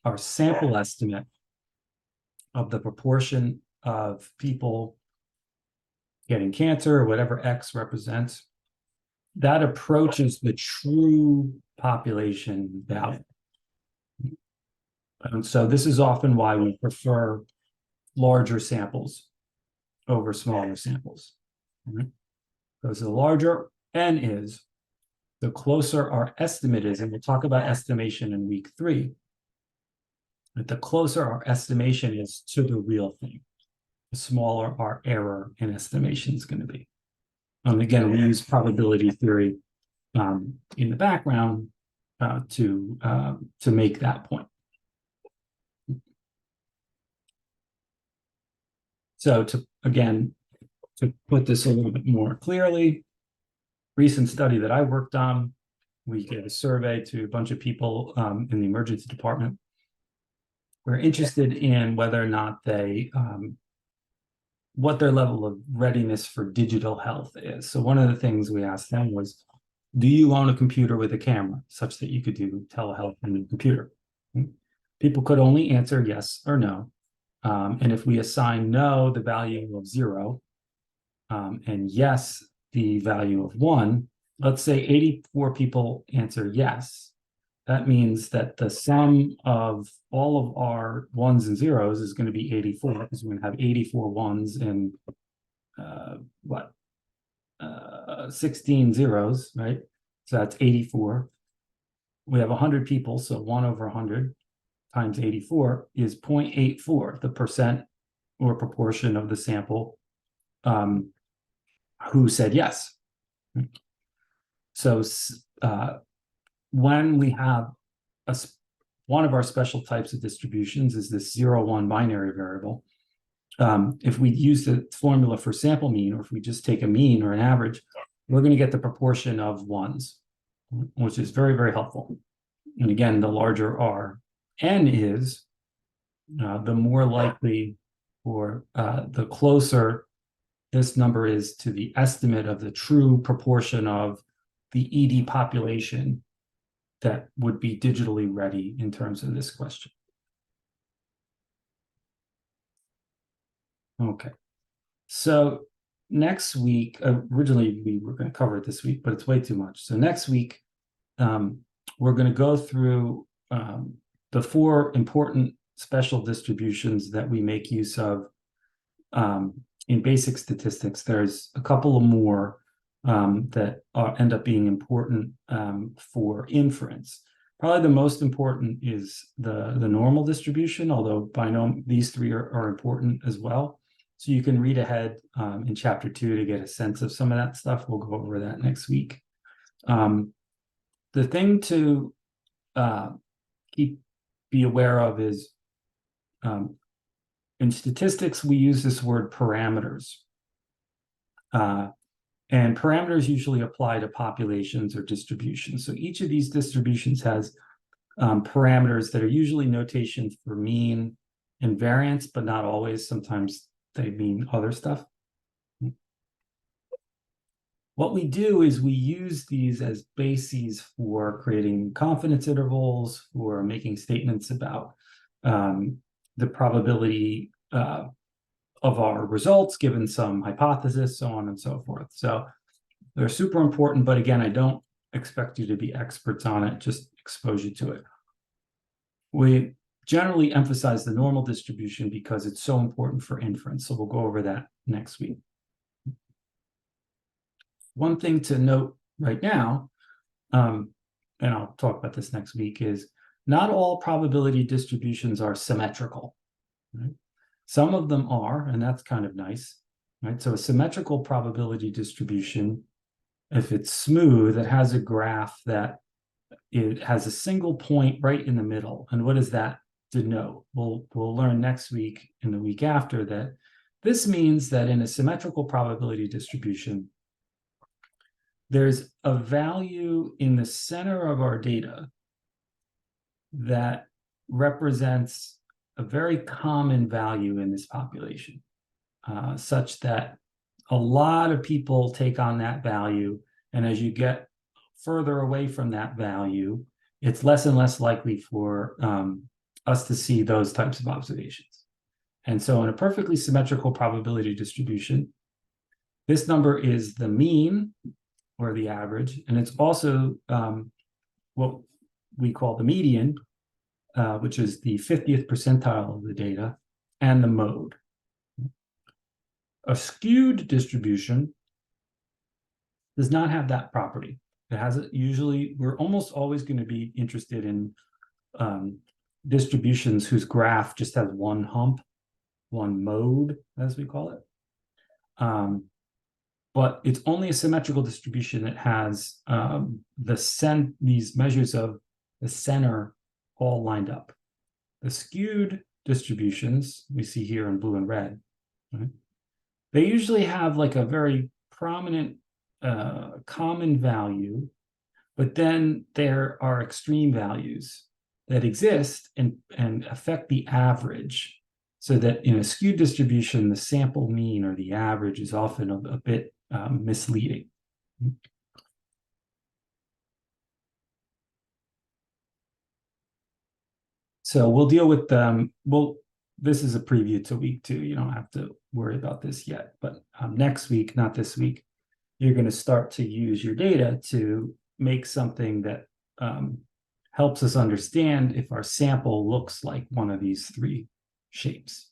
our sample estimate of the proportion of people getting cancer or whatever X represents, that approaches the true population value. And so this is often why we prefer larger samples over smaller samples. Because the larger N is, the closer our estimate is, and we'll talk about estimation in week 3, but the closer our estimation is to the real thing, the smaller our error in estimation is going to be. Again, we use probability theory in the background to make that point. So to put this a little bit more clearly, recent study that I worked on, we gave a survey to a bunch of people in the emergency department. We're interested in whether or not they, what their level of readiness for digital health is. So one of the things we asked them was, do you own a computer with a camera such that you could do telehealth on the computer? People could only answer yes or no. And if we assign no, the value of 0, and yes, the value of 1, let's say 84 people answer yes. That means that the sum of all of our 1s and 0s is going to be 84, because we're going to have 84 1s and 16 zeros, right? So that's 84. We have 100 people, so 1 over 100 times 84 is 0.84, the percent or proportion of the sample who said yes. So when we have one of our special types of distributions is this 0-1 binary variable. If we use the formula for sample mean, or if we just take a mean or an average, we're going to get the proportion of 1s, which is very, very helpful. And again, the larger our N is, the more likely, or the closer this number is to the estimate of the true proportion of the ED population that would be digitally ready in terms of this question. Okay, so next week, originally we were going to cover it this week, but it's way too much. So next week, we're going to go through the 4 important special distributions that we make use of in basic statistics. There's a couple of more that end up being important for inference. Probably the most important is the normal distribution, although these 3 are important as well. So you can read ahead in chapter 2 to get a sense of some of that stuff. We'll go over that next week. The thing to be aware of is in statistics, we use this word parameters. And parameters usually apply to populations or distributions. So each of these distributions has parameters that are usually notations for mean and variance, but not always. Sometimes they mean other stuff. What we do is we use these as bases for creating confidence intervals, for making statements about the probability of our results given some hypothesis, so on and so forth. So they're super important, but again, I don't expect you to be experts on it, just expose you to it. We generally emphasize the normal distribution because it's so important for inference, so we'll go over that next week. One thing to note right now, and I'll talk about this next week, is not all probability distributions are symmetrical. Right? Some of them are, and that's kind of nice. Right? So a symmetrical probability distribution, if it's smooth, it has a graph that it has a single point right in the middle. And what does that denote? We'll learn next week and the week after that this means that in a symmetrical probability distribution, there's a value in the center of our data that represents a very common value in this population, such that a lot of people take on that value. And as you get further away from that value, it's less and less likely for us to see those types of observations. And so in a perfectly symmetrical probability distribution, this number is the mean or the average, and it's also what we call the median, which is the 50th percentile of the data, and the mode. A skewed distribution does not have that property. It has it usually, we're almost always going to be interested in distributions whose graph just has one hump, one mode, as we call it. But it's only a symmetrical distribution that has these measures of the center all lined up. The skewed distributions we see here in blue and red, right? They usually have like a very prominent common value, but then there are extreme values that exist and affect the average, so that in a skewed distribution, the sample mean or the average is often a bit misleading. So we'll deal with this is a preview to week 2. You don't have to worry about this yet, but next week, not this week, you're going to start to use your data to make something that helps us understand if our sample looks like one of these 3 shapes.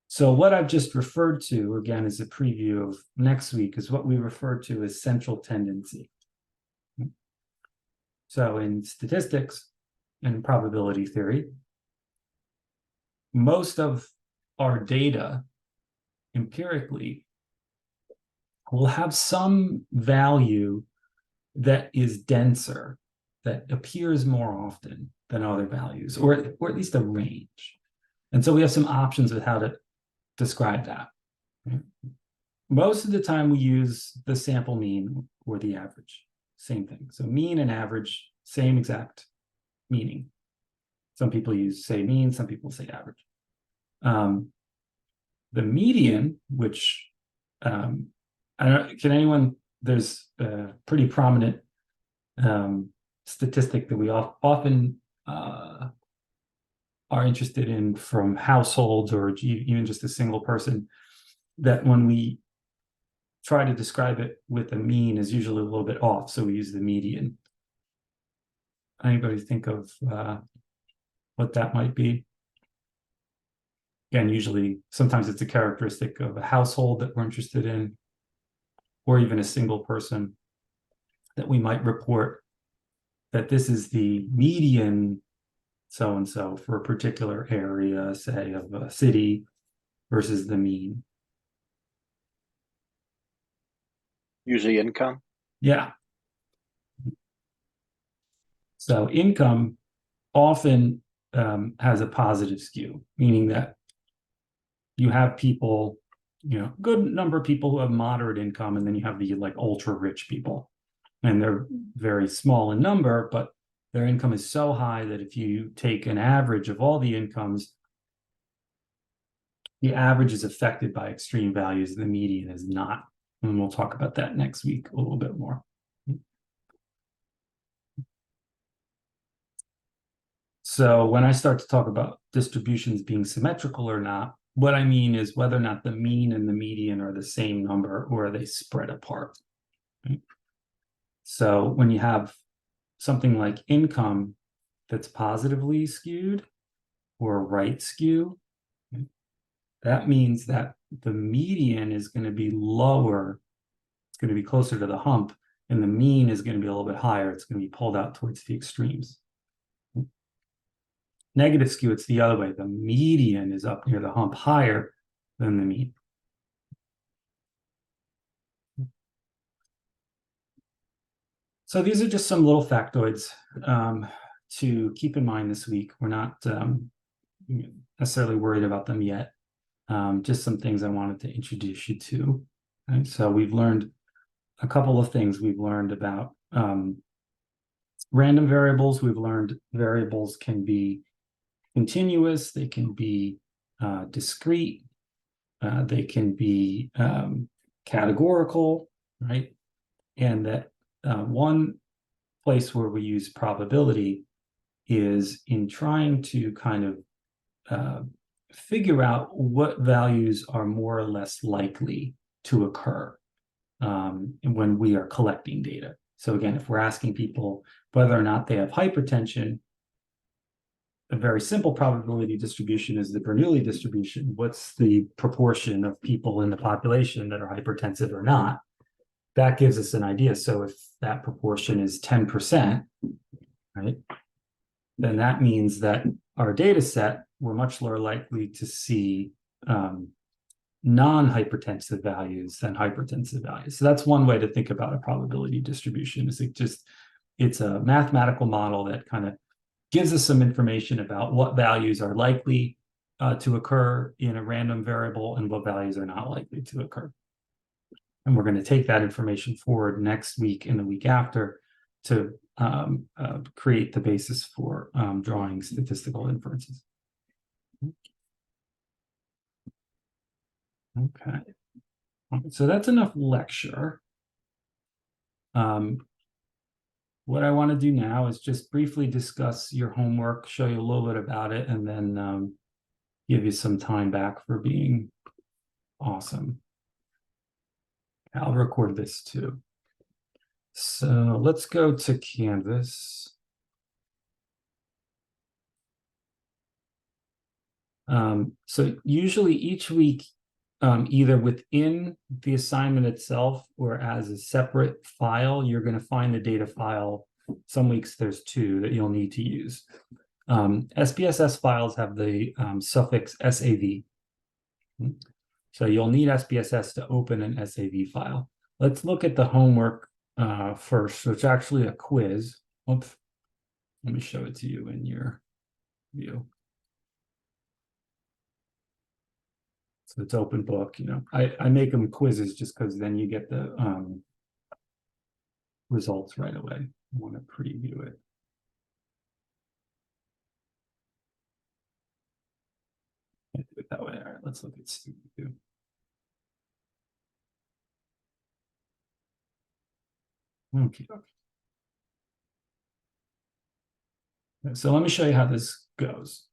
So what I've just referred to, again, as a preview of next week, is what we refer to as central tendency. So in statistics and probability theory, most of our data empirically will have some value that is denser, that appears more often than other values, or at least a range. And so we have some options with how to describe that. Okay? Most of the time we use the sample mean or the average, same thing. So mean and average, same exact meaning. Some people say mean, some people say average. The median, which I don't, can anyone, there's a pretty prominent statistic that we often are interested in from households or even just a single person, that when we try to describe it with a mean is usually a little bit off, so we use the median. Anybody think of what that might be? Again, usually, sometimes it's a characteristic of a household that we're interested in, or even a single person that we might report that this is the median so-and-so for a particular area, say, of a city versus the mean. Usually income. Yeah. So income often has a positive skew, meaning that you have people, good number of people who have moderate income, and then you have the like ultra rich people, and they're very small in number, but their income is so high that if you take an average of all the incomes, the average is affected by extreme values, and the median is not. And we'll talk about that next week a little bit more. So when I start to talk about distributions being symmetrical or not, what I mean is whether or not the mean and the median are the same number, or are they spread apart. Right? So when you have something like income that's positively skewed or right skew, that means that the median is going to be lower. It's going to be closer to the hump, and the mean is going to be a little bit higher. It's going to be pulled out towards the extremes. Negative skew, it's the other way. The median is up near the hump, higher than the mean. So these are just some little factoids to keep in mind this week. We're not necessarily worried about them yet. just some things I wanted to introduce you to. Right? So we've learned a couple of things. We've learned about random variables. We've learned variables can be continuous, they can be discrete, they can be categorical, right? And that one place where we use probability is in trying to kind of figure out what values are more or less likely to occur when we are collecting data. So again, if we're asking people whether or not they have hypertension, a very simple probability distribution is the Bernoulli distribution. What's the proportion of people in the population that are hypertensive or not? That gives us an idea. So if that proportion is 10%, right, then that means that our data set, we're much more likely to see non-hypertensive values than hypertensive values. So that's one way to think about a probability distribution. Is it's a mathematical model that kind of gives us some information about what values are likely to occur in a random variable and what values are not likely to occur. And we're going to take that information forward next week and the week after to create the basis for drawing statistical inferences. Okay. So that's enough lecture. What I want to do now is just briefly discuss your homework, show you a little bit about it, and then give you some time back for being awesome. I'll record this too. So let's go to Canvas. So usually each week, either within the assignment itself or as a separate file, you're going to find the data file. Some weeks there's two that you'll need to use. SPSS files have the suffix SAV. So you'll need SPSS to open an SAV file. Let's look at the homework first. So it's actually a quiz. Oops. Let me show it to you in your view. So it's open book, you know. I make them quizzes just because then you get the results right away. I want to preview it. Can't do it that way. All right, let's look at student 2. Okay. So let me show you how this goes.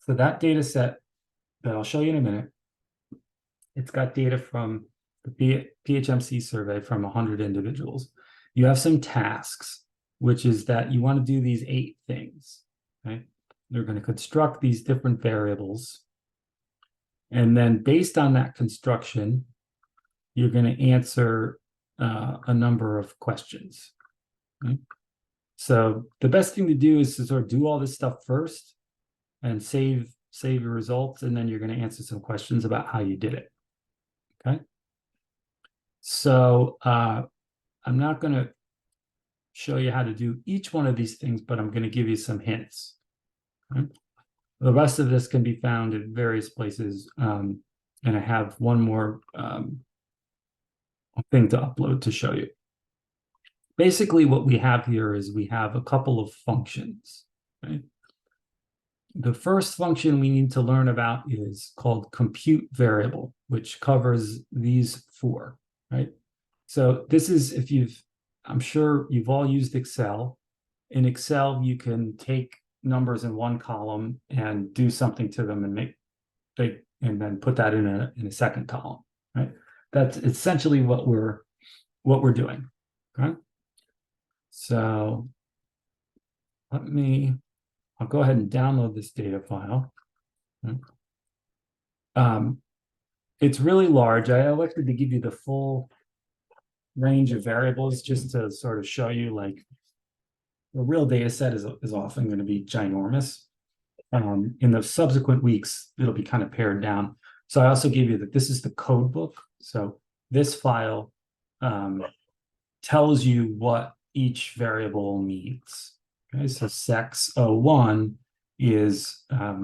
So that data set that I'll show you in a minute, it's got data from the PHMC survey from 100 individuals. You have some tasks, which is that you want to do these 8 things, right? They're going to construct these different variables. And then based on that construction, you're going to answer a number of questions. Right? So the best thing to do is to sort of do all this stuff first and save your results, and then you're going to answer some questions about how you did it. Okay. So I'm not going to show you how to do each one of these things, but I'm going to give you some hints. Okay? The rest of this can be found in various places, and I have one more thing to upload to show you. Basically, what we have here is we have a couple of functions. Right? The first function we need to learn about is called compute variable, which covers these 4, right? So this is, I'm sure you've all used Excel. In Excel, you can take numbers in one column and do something to them and then put that in a second column, right? That's essentially what we're doing. Okay. So I'll go ahead and download this data file. It's really large. I elected to give you the full range of variables just to sort of show you, like, a real data set is often going to be ginormous. In the subsequent weeks, it'll be kind of pared down. So I also gave you that this is the code book. So this file tells you what each variable means. Okay, so sex01 is a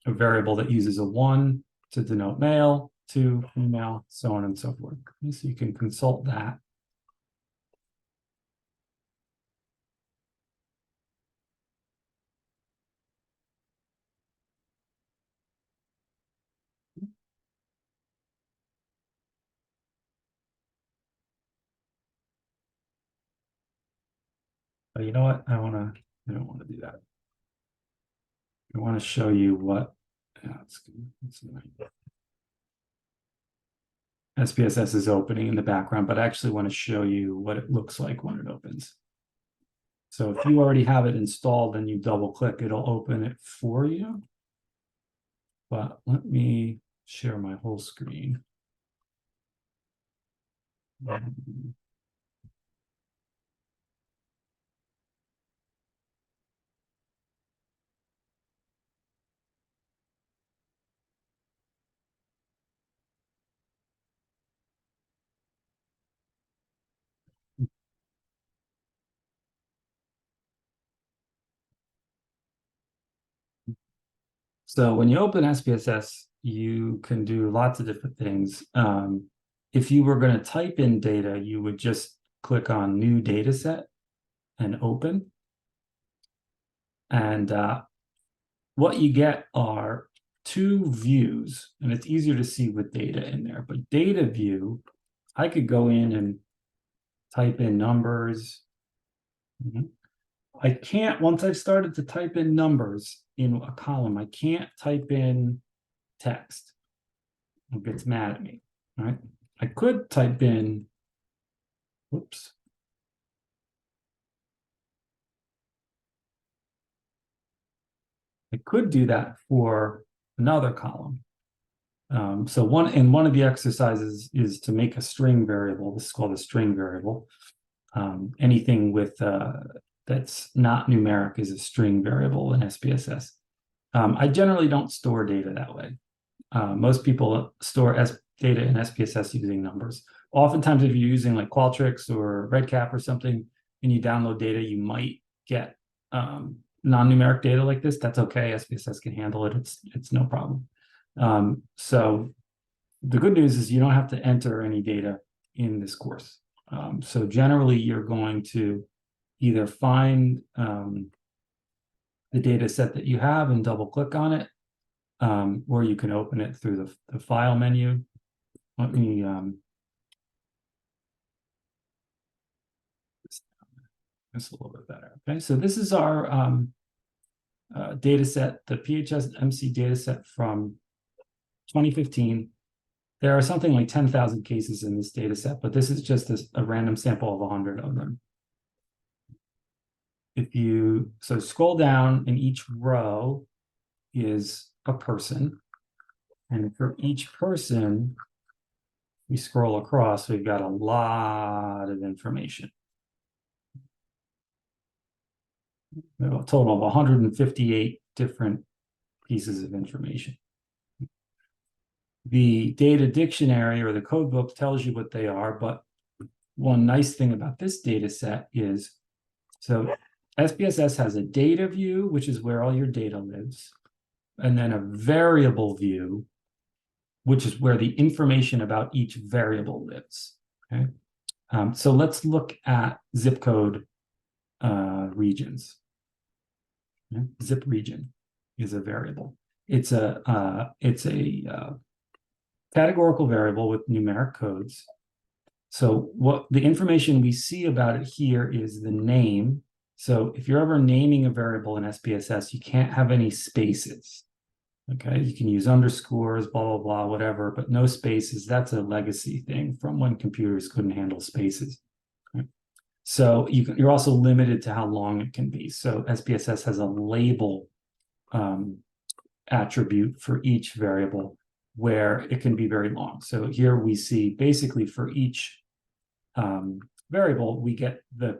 variable that uses a 1 to denote male, 2, female, so on and so forth. So you can consult that. But you know what? I don't want to do that. I want to show you what, yeah, SPSS is opening in the background, but I actually want to show you what it looks like when it opens. So if you already have it installed and you double click, it'll open it for you. But let me share my whole screen. So when you open SPSS, you can do lots of different things. If you were going to type in data, you would just click on New Data Set and Open. And what you get are 2 views, and it's easier to see with data in there. But data view, I could go in and type in numbers. I can't, once I've started to type in numbers in a column, I can't type in text. It gets mad at me, right? I could type in, whoops. I could do that for another column. So one of the exercises is to make a string variable. This is called a string variable. Anything with that's not numeric is a string variable in SPSS. I generally don't store data that way. Most people store data in SPSS using numbers. Oftentimes, if you're using like Qualtrics or Redcap or something, and you download data, you might get non-numeric data like this. That's okay. SPSS can handle it. It's no problem. So the good news is you don't have to enter any data in this course. So generally, you're going to either find the data set that you have and double click on it, or you can open it through the file menu. Let me this a little bit better. Okay, so this is our data set, the PHS MC data set from 2015. There are something like 10,000 cases in this data set, but this is just a random sample of 100 of them. If you scroll down, in each row is a person, and for each person, we scroll across, we've got a lot of information. We have a total of 158 different pieces of information. The data dictionary or the code book tells you what they are, but one nice thing about this data set is, so SPSS has a data view, which is where all your data lives, and then a variable view, which is where the information about each variable lives. Okay, so let's look at zip code regions. Okay? Zip region is a variable. It's a categorical variable with numeric codes. So what the information we see about it here is the name. So if you're ever naming a variable in SPSS, you can't have any spaces. Okay, you can use underscores, blah, blah, blah, whatever, but no spaces. That's a legacy thing from when computers couldn't handle spaces. Okay? So you're also limited to how long it can be. So SPSS has a label attribute for each variable where it can be very long. So here we see basically for each variable, we get the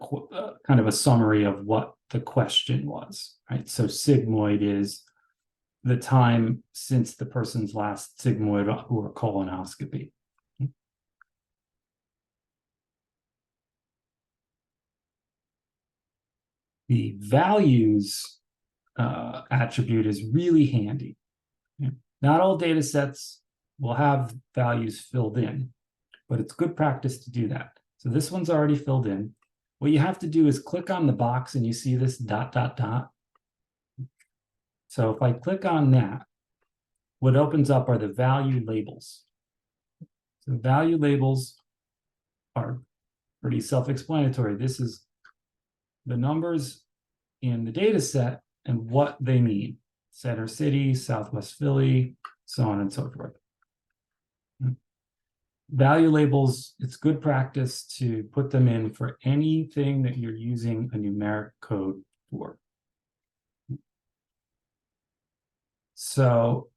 kind of a summary of what the question was, right? So sigmoid is the time since the person's last sigmoid or colonoscopy. The values attribute is really handy. Not all data sets will have values filled in, but it's good practice to do that. So this one's already filled in. What you have to do is click on the box and you see this dot, dot, dot. So if I click on that, what opens up are the value labels. So value labels are pretty self-explanatory. This is the numbers in the data set and what they mean. Center City, Southwest Philly, so on and so forth. Value labels, it's good practice to put them in for anything that you're using a numeric code for. So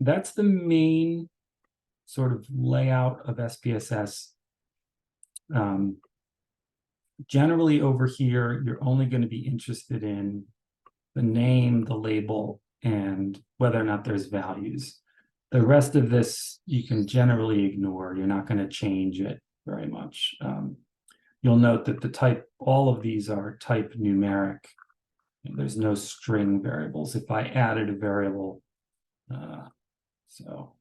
that's the main sort of layout of SPSS. Generally over here, you're only going to be interested in the name, the label, and whether or not there's values. The rest of this you can generally ignore. You're not going to change it very much. You'll note that the type, all of these are type numeric. There's no string variables. If I added a variable, so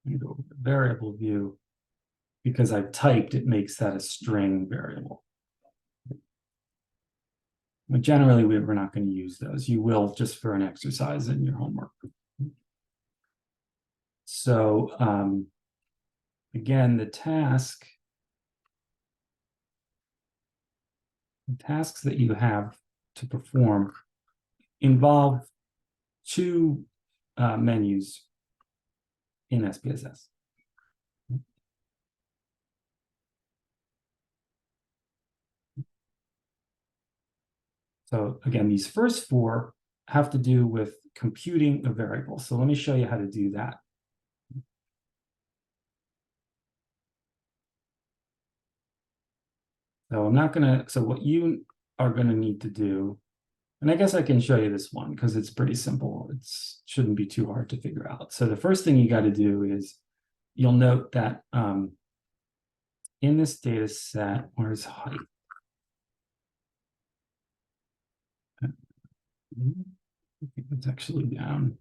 let me go over the variable view. Because I've typed, it makes that a string variable. But generally, we're not going to use those. You will just for an exercise in your homework. So again, the tasks that you have to perform involve two menus in SPSS. So again, these first four have to do with computing a variable. So let me show you how to do that. So I'm not gonna, so what you are gonna need to do, and I guess I can show you this one because it's pretty simple. It shouldn't be too hard to figure out. So the first thing you got to do is you'll note that in this data set, where's height? I think it's actually down.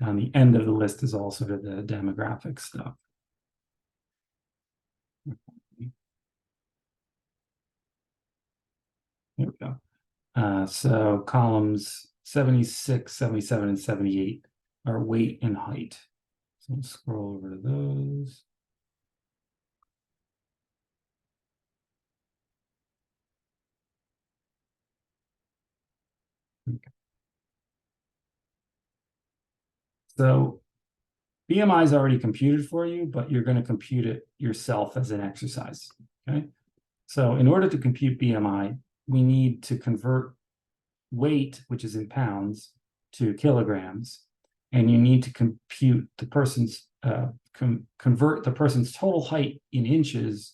On the end of the list is all sort of the demographic stuff. Here we go. So columns 76, 77, and 78 are weight and height. So we'll scroll over to those. Okay. So BMI is already computed for you, but you're going to compute it yourself as an exercise. Okay. So in order to compute BMI, we need to convert weight, which is in pounds, to kilograms, and you need to compute the person's convert the person's total height in inches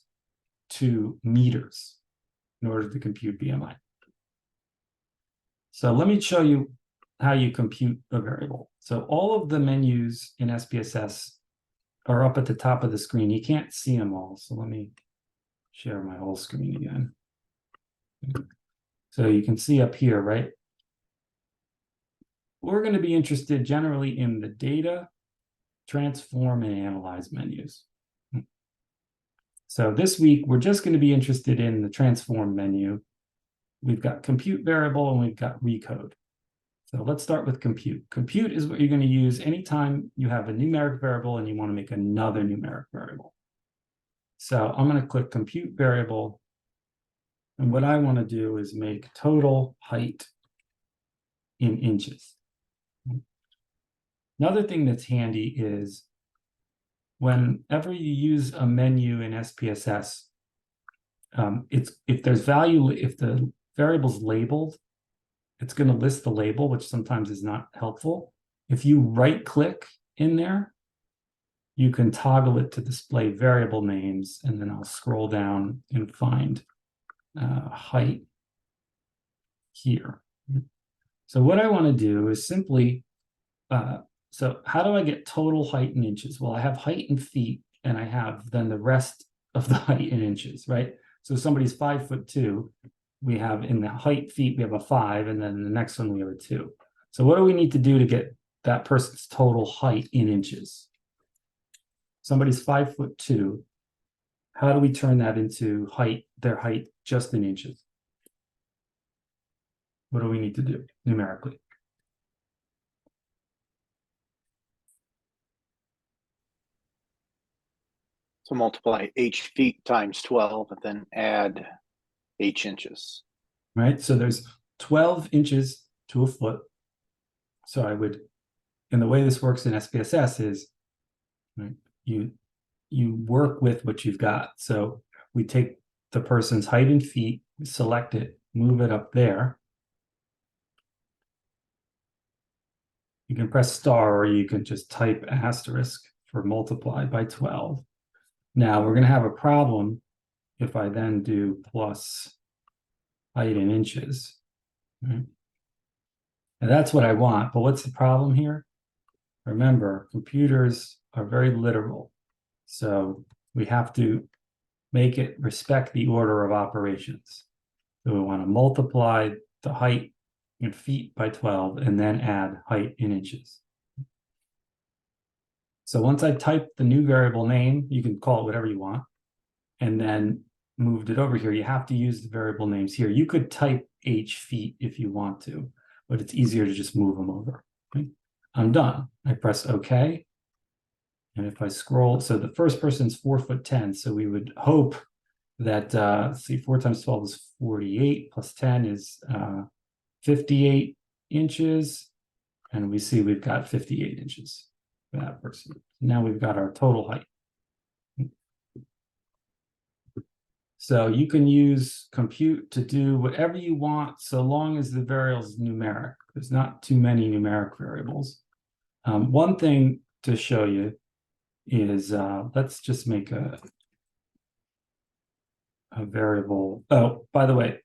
to meters in order to compute BMI. So let me show you how you compute a variable. So all of the menus in SPSS are up at the top of the screen. You can't see them all. So let me share my whole screen again. So you can see up here, right? We're going to be interested generally in the data, transform, and analyze menus. So this week, we're just going to be interested in the transform menu. We've got compute variable and we've got recode. So let's start with compute. Compute is what you're going to use anytime you have a numeric variable and you want to make another numeric variable. So I'm going to click compute variable. And what I want to do is make total height in inches. Another thing that's handy is whenever you use a menu in SPSS, if there's value, if the variable's labeled, it's going to list the label, which sometimes is not helpful. If you right click in there, you can toggle it to display variable names, and then I'll scroll down and find height here. So what I want to do is simply, so how do I get total height in inches? Well, I have height in feet, and I have then the rest of the height in inches, right? So somebody's 5'2", we have in the height feet, we have a 5, and then the next one we have a 2. So what do we need to do to get that person's total height in inches? Somebody's 5'2". How do we turn that into height, their height just in inches? What do we need to do numerically? So multiply h feet times 12 and then add h inches. Right? So there's 12 inches to a foot. So I would, and the way this works in SPSS is, right, you work with what you've got. So we take the person's height in feet, we select it, move it up there. You can press star, or you can just type asterisk for multiply by 12. Now we're going to have a problem if I then do plus height in inches. Right? And that's what I want. But what's the problem here? Remember, computers are very literal. So we have to make it respect the order of operations. So we want to multiply the height in feet by 12 and then add height in inches. So once I type the new variable name, you can call it whatever you want, and then moved it over here, you have to use the variable names here. You could type h feet if you want to, but it's easier to just move them over. Okay? I'm done. I press OK. And if I scroll, so the first person's 4'10", so we would hope that, let's see, 4 times 12 is 48, plus 10 is 58 inches. And we see we've got 58 inches for that person. Now we've got our total height. So you can use compute to do whatever you want, so long as the variable is numeric. There's not too many numeric variables. One thing to show you is, let's just make a variable. Oh, by the way,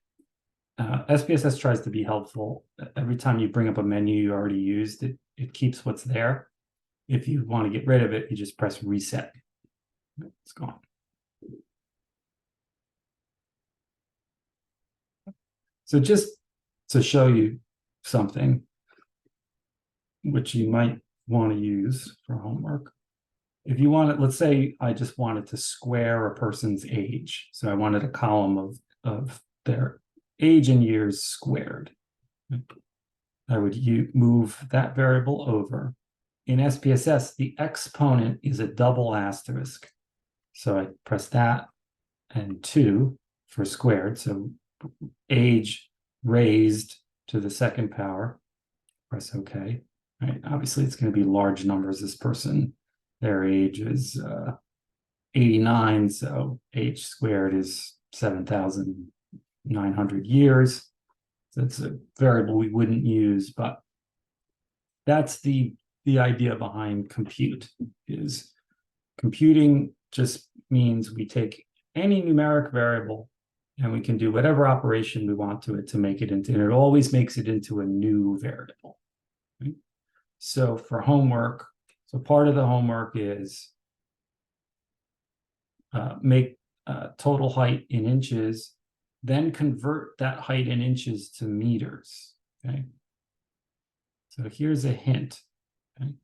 SPSS tries to be helpful. Every time you bring up a menu you already used, it keeps what's there. If you want to get rid of it, you just press reset. It's gone. So just to show you something which you might want to use for homework. If you want it, let's say I just wanted to square a person's age. So I wanted a column of their age in years squared. I would move that variable over. In SPSS, the exponent is a double asterisk. So I press that and 2 for squared. So age raised to the second power. Press OK. Right. Obviously, it's going to be large numbers. This person, their age is 89, so h squared is 7,900 years. So it's a variable we wouldn't use, but that's the idea behind compute. Is computing just means we take any numeric variable and we can do whatever operation we want to it to make it into, and it always makes it into a new variable. Right? So for homework, so part of the homework is make total height in inches, then convert that height in inches to meters. Okay. So here's a hint. Okay.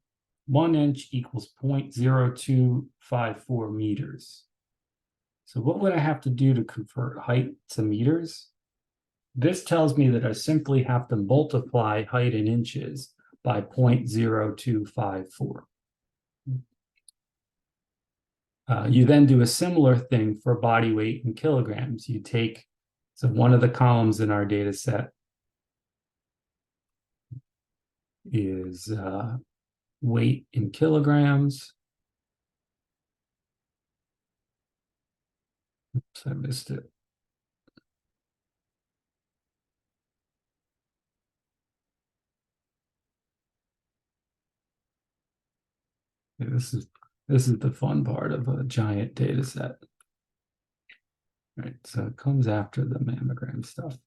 1 inch equals 0.0254 meters. So what would I have to do to convert height to meters? This tells me that I simply have to multiply height in inches by 0.0254. You then do a similar thing for body weight in kilograms. You take, so one of the columns in our data set is weight in kilograms. Oops, I missed it. Yeah, this is the fun part of a giant data set. Right, so it comes after the mammogram stuff.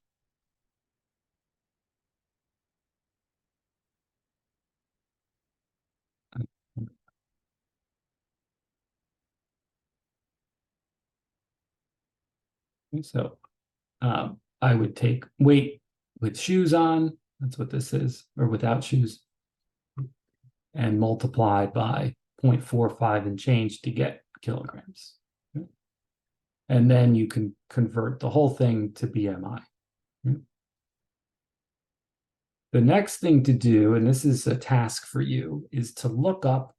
So I would take weight with shoes on, that's what this is, or without shoes, and multiply by 0.45 and change to get kilograms. And then you can convert the whole thing to BMI. The next thing to do, and this is a task for you, is to look up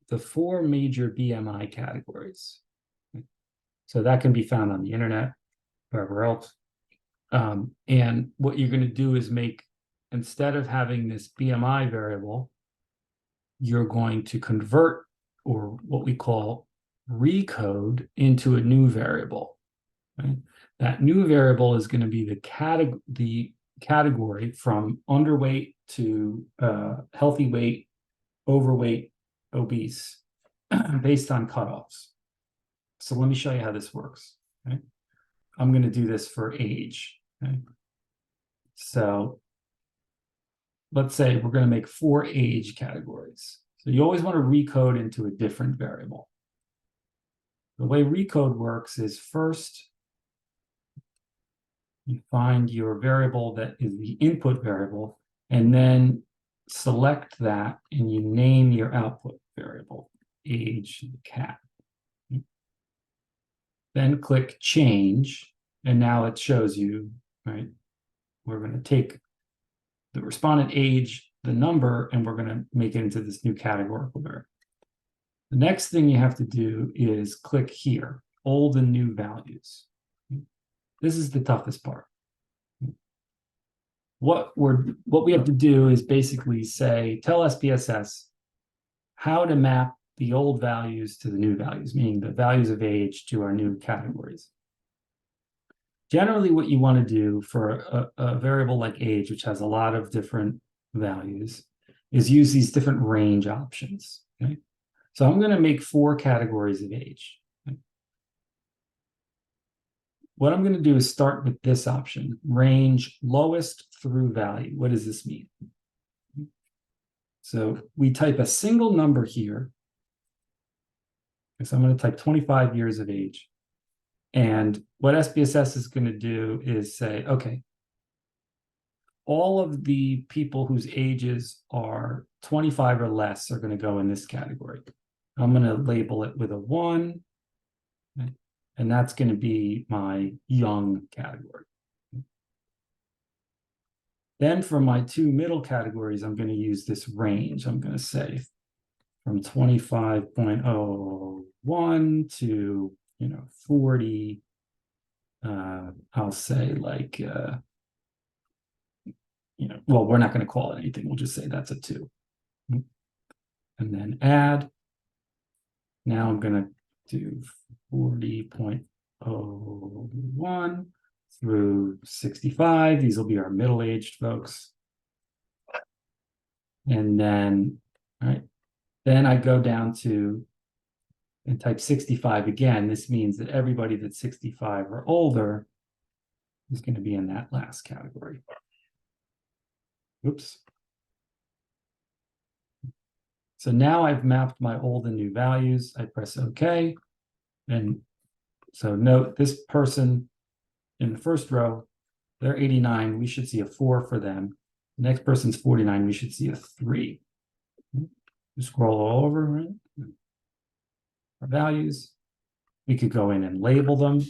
the 4 major BMI categories. So that can be found on the internet, wherever else. And what you're going to do is make, instead of having this BMI variable, you're going to convert, or what we call recode, into a new variable. Right? That new variable is going to be the category from underweight to healthy weight, overweight, obese, based on cutoffs. So let me show you how this works. Okay? I'm going to do this for age. Okay? So let's say we're going to make 4 age categories. So you always want to recode into a different variable. The way recode works is first, you find your variable that is the input variable, and then select that and you name your output variable, age cat. Then click change, and now it shows you, right? We're going to take the respondent age, the number, and we're going to make it into this new categorical variable. The next thing you have to do is click here, old and new values. This is the toughest part. What we have to do is basically say, tell SPSS how to map the old values to the new values, meaning the values of age to our new categories. Generally, what you want to do for a variable like age, which has a lot of different values, is use these different range options. Okay? So I'm going to make 4 categories of age. Okay? What I'm going to do is start with this option, range lowest through value. What does this mean? So we type a single number here. So I'm going to type 25 years of age. And what SPSS is going to do is say, okay, all of the people whose ages are 25 or less are going to go in this category. I'm going to label it with a 1, right? And that's going to be my young category. Then for my 2 middle categories, I'm going to use this range. I'm going to say from 25.01 to 40. I'll say like well, we're not going to call it anything. We'll just say that's a 2. And then add. Now I'm going to do 40.01 through 65. These will be our middle-aged folks. And then, all right, then I go down to and type 65 again. This means that everybody that's 65 or older is going to be in that last category. Oops. So now I've mapped my old and new values. I press OK. And so note this person in the first row, they're 89. We should see a 4 for them. The next person's 49. We should see a 3. Scroll all over, right? Our values. We could go in and label them.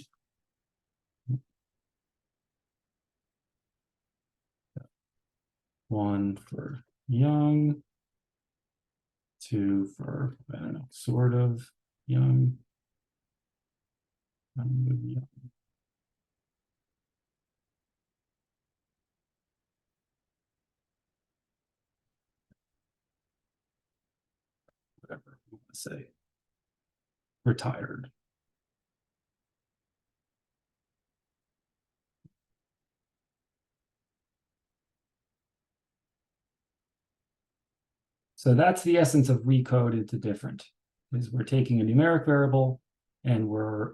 One for young, 2 for, I don't know, sort of young. Young. Whatever you want to say. Retired. So that's the essence of recode into different, is we're taking a numeric variable and we're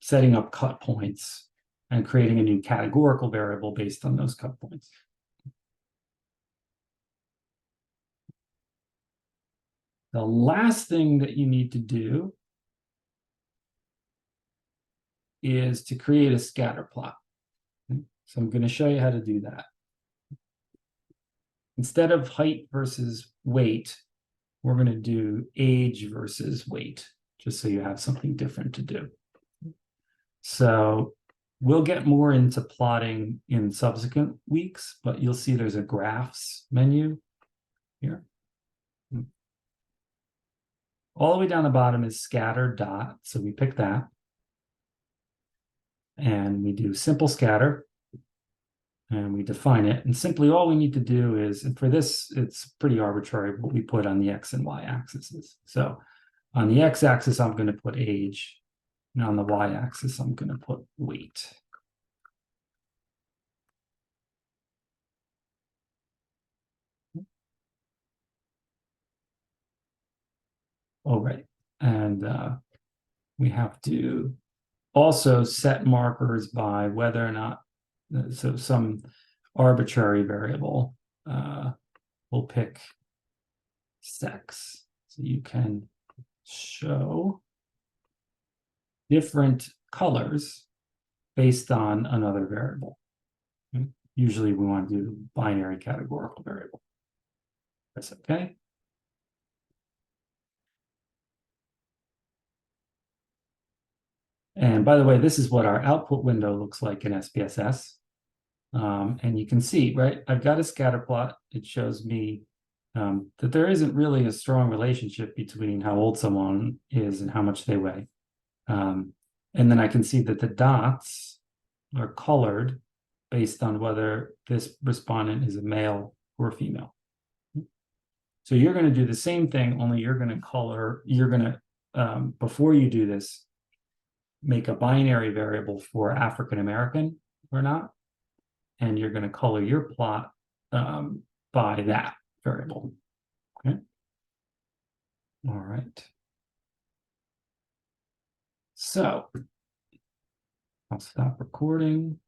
setting up cut points and creating a new categorical variable based on those cut points. The last thing that you need to do is to create a scatter plot. So I'm going to show you how to do that. Instead of height versus weight, we're going to do age versus weight, just so you have something different to do. So we'll get more into plotting in subsequent weeks, but you'll see there's a graphs menu here. All the way down the bottom is scatter dot. So we pick that. And we do simple scatter. And we define it. And simply all we need to do is, and for this, it's pretty arbitrary what we put on the X and Y axes. So on the X axis, I'm going to put age. And on the Y axis, I'm going to put weight. All right. And we have to also set markers by whether or not, so some arbitrary variable, we'll pick sex. So you can show different colors based on another variable. Okay? Usually we want to do binary categorical variable. That's okay. And by the way, this is what our output window looks like in SPSS. And you can see, right, I've got a scatter plot. It shows me that there isn't really a strong relationship between how old someone is and how much they weigh. And then I can see that the dots are colored based on whether this respondent is a male or female. So you're going to do the same thing, only you're going to color, you're going to, before you do this, make a binary variable for African American or not, and you're going to color your plot by that variable. Okay. All right. So I'll stop recording.